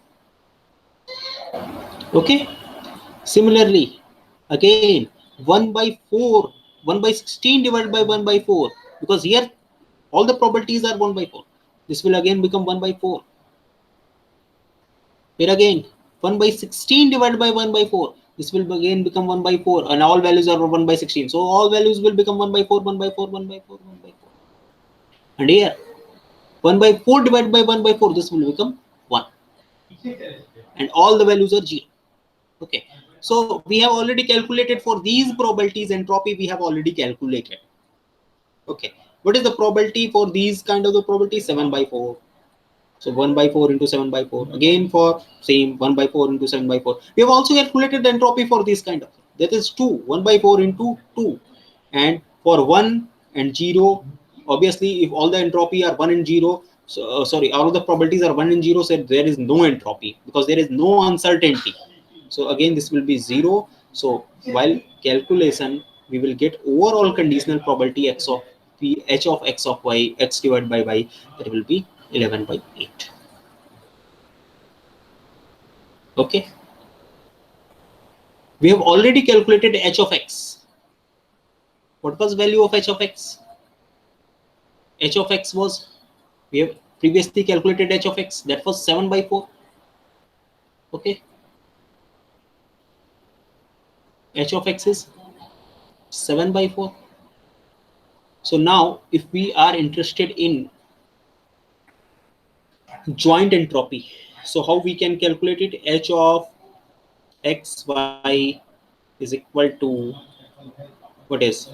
Okay. Similarly again 1/4, 1/16 divided by 1/4, because here all the probabilities are 1/4, this will again become 1/4. Here again 1/16 divided by 1/4, this will again become 1/4, and all values are 1/16, so all values will become 1/4, 1/4, 1/4, 1/4. And here 1/4 divided by 1/4, this will become 1, and all the values are 0. Okay, so we have already calculated for these probabilities. Entropy we have already calculated. Okay, what is the probability for these kind of the probability? 7/4. So 1/4 into 7/4. Again for same 1/4 into 7/4. We have also calculated the entropy for this kind of. That is 2. 1/4 into 2. And for 1 and 0, obviously if all the entropy are 1 and 0, so sorry, all of the probabilities are 1 and 0, so there is no entropy because there is no uncertainty. So again this will be 0. So while calculation we will get overall conditional probability x of p, h of x of y, x divided by y, that will be 11/8. Okay, we have already calculated h of x. What was value of h of x? H of x was, we have previously calculated h of x, that was 7/4. Okay, h of x is 7/4. So now if we are interested in joint entropy, so how we can calculate it? H of xy is equal to, what is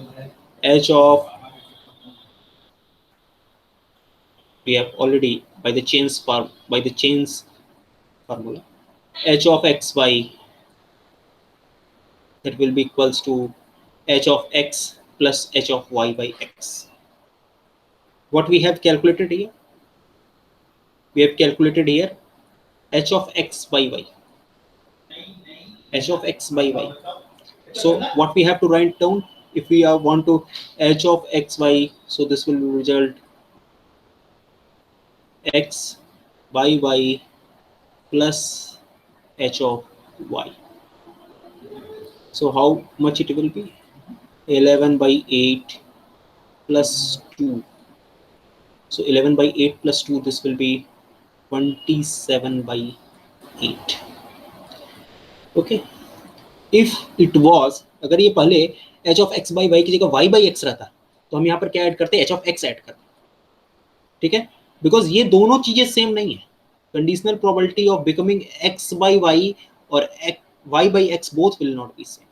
h of, we have already by the chains formula, h of xy, that will be equals to h of x plus h of y by x. What we have calculated here? We have calculated here h of x by y, h of x by y. So what we have to write down, if we want to h of xy, so this will result x by y plus h of y. So how much it will be? 11/8 plus 2. So 11/8 plus 2, this will be 27/8. Okay, if it was, अगर ये पहले h of x by y की जगह y by x रहता तो हम यहाँ पर क्या ऐड करते? h of x ऐड करते. ठीक है, बिकॉज ये दोनों चीजें सेम नहीं है. Conditional probability of becoming x by y और y by x both will not be same.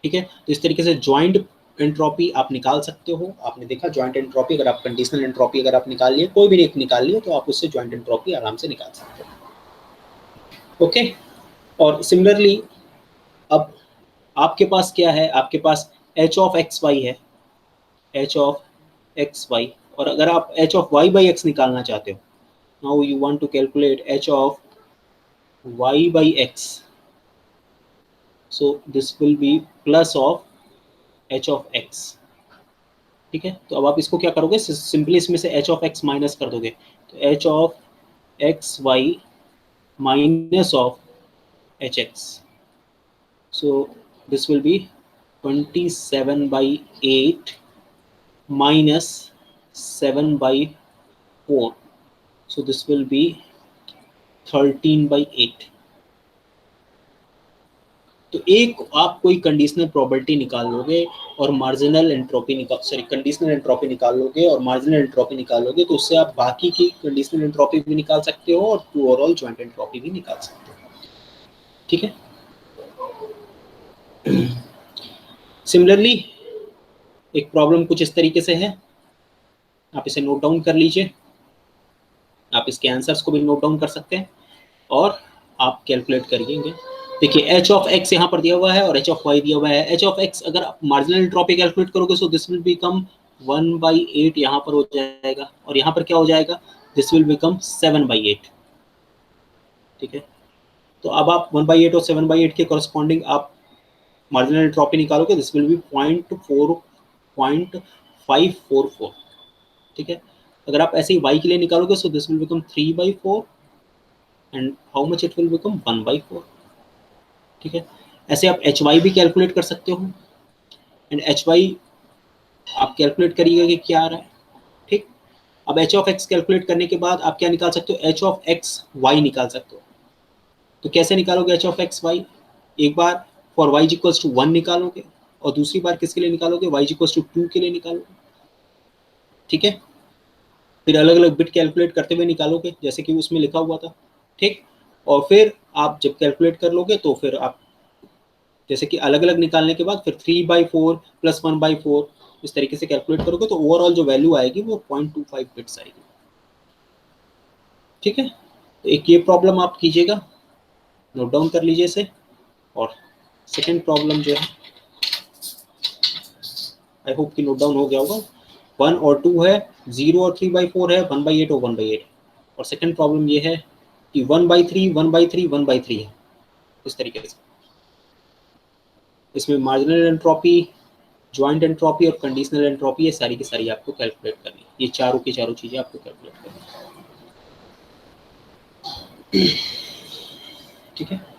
ठीक है, तो इस तरीके से ज्वाइंट एंट्रोपी आप निकाल सकते हो. आपने देखा ज्वाइंट एंट्रोपी, अगर आप कंडीशनल एंट्रोपी अगर आप निकाल लिए, कोई भी एक निकाल लिए, तो आप उससे ज्वाइंट एंट्रोपी आराम से निकाल सकते हो. ओके, और सिमिलरली अब आपके पास क्या है? आपके पास h ऑफ एक्स वाई है, h ऑफ एक्स वाई, और अगर आप h of y by x निकालना चाहते हो, now you want to calculate h of y by x, so this will be plus of h of x. ठीक है, तो अब आप इसको क्या करोगे? सिंपली इसमें से h ऑफ x माइनस कर दोगे, तो h of x Y minus of hx. So this will be 27 by 8 minus 7 by 4. So this will be 13 by 8. तो एक आप कोई कंडीशनल प्रोबेबिलिटी निकाल लोगे और मार्जिनल एंट्रोपी कंडीशनल एंट्रोपी निकाल लोगे और मार्जिनल एंट्रोपी निकाल लोगे, तो उससे आप बाकी की कंडीशनल एंट्रोपी भी निकाल सकते हो और ओवरऑल जॉइंट एंट्रोपी भी निकाल सकते हो। ठीक है। सिमिलरली एक प्रॉब्लम कुछ इस तरीके से है, आप इसे नोट डाउन कर लीजिए, आप इसके आंसर्स को भी नोट डाउन कर सकते हैं और आप कैलकुलेट करिएंगे। देखिए एच ऑफ एक्स यहाँ पर दिया हुआ है और एच ऑफ वाई दिया हुआ है। एच ऑफ एक्स अगर आप मार्जिनल एंट्रोपी कैलकुलेट करोगे सो दिस विल बिकम 1/8 यहाँ पर हो जाएगा और यहाँ पर क्या हो जाएगा, दिस विल बिकम 7/8। ठीक है, तो अब आप 1/8 और 7/8 के कॉरस्पॉन्डिंग आप मार्जिनल एंट्रोपी निकालोगे, दिस विल बी 0.544। ठीक है, अगर आप ऐसे ही y के लिए निकालोगे सो this will become 3/4 and how much it will become 1/4। ठीक है, ऐसे आप एच वाई भी कैलकुलेट कर सकते हो एंड एच वाई आप कैलकुलेट करिएगा कि क्या आ रहा है। ठीक, अब एच ऑफ एक्स कैलकुलेट करने के बाद आप क्या निकाल सकते हो, एच ऑफ एक्स वाई निकाल सकते हो। तो कैसे निकालोगे एच ऑफ एक्स वाई, एक बार फॉर वाई इक्वल्स टू 1 निकालोगे और दूसरी बार किसके लिए निकालोगे, वाई इक्वल्स टू 2 के लिए निकालोगे। ठीक है, फिर अलग अलग बिट कैलकुलेट करते हुए निकालोगे जैसे कि उसमें लिखा हुआ था। ठीक, और फिर आप जब कैलकुलेट कर लोगे तो फिर आप जैसे कि अलग अलग निकालने के बाद फिर 3/4 प्लस 1/4 इस तरीके से कैलकुलेट करोगे तो ओवरऑल जो वैल्यू आएगी वो 0.25 बिट्स आएगी। ठीक है, तो एक ये प्रॉब्लम आप कीजिएगा, नोट डाउन कर लीजिए इसे। और सेकेंड प्रॉब्लम जो है आई होप कि नोट डाउन हो गया होगा। 1 और 2 है, 0 और 3/4 है, 1/8 और 1/8। और सेकेंड प्रॉब्लम ये है कि 1/3 1/3 1/3 है। इस तरीके से इसमें मार्जिनल एंट्रोपी, जॉइंट एंट्रोपी और कंडीशनल एंट्रोपी ये सारी की सारी आपको कैलकुलेट करनी है। ये चारों की चारों चीजें आपको कैलकुलेट करनी है। ठीक है।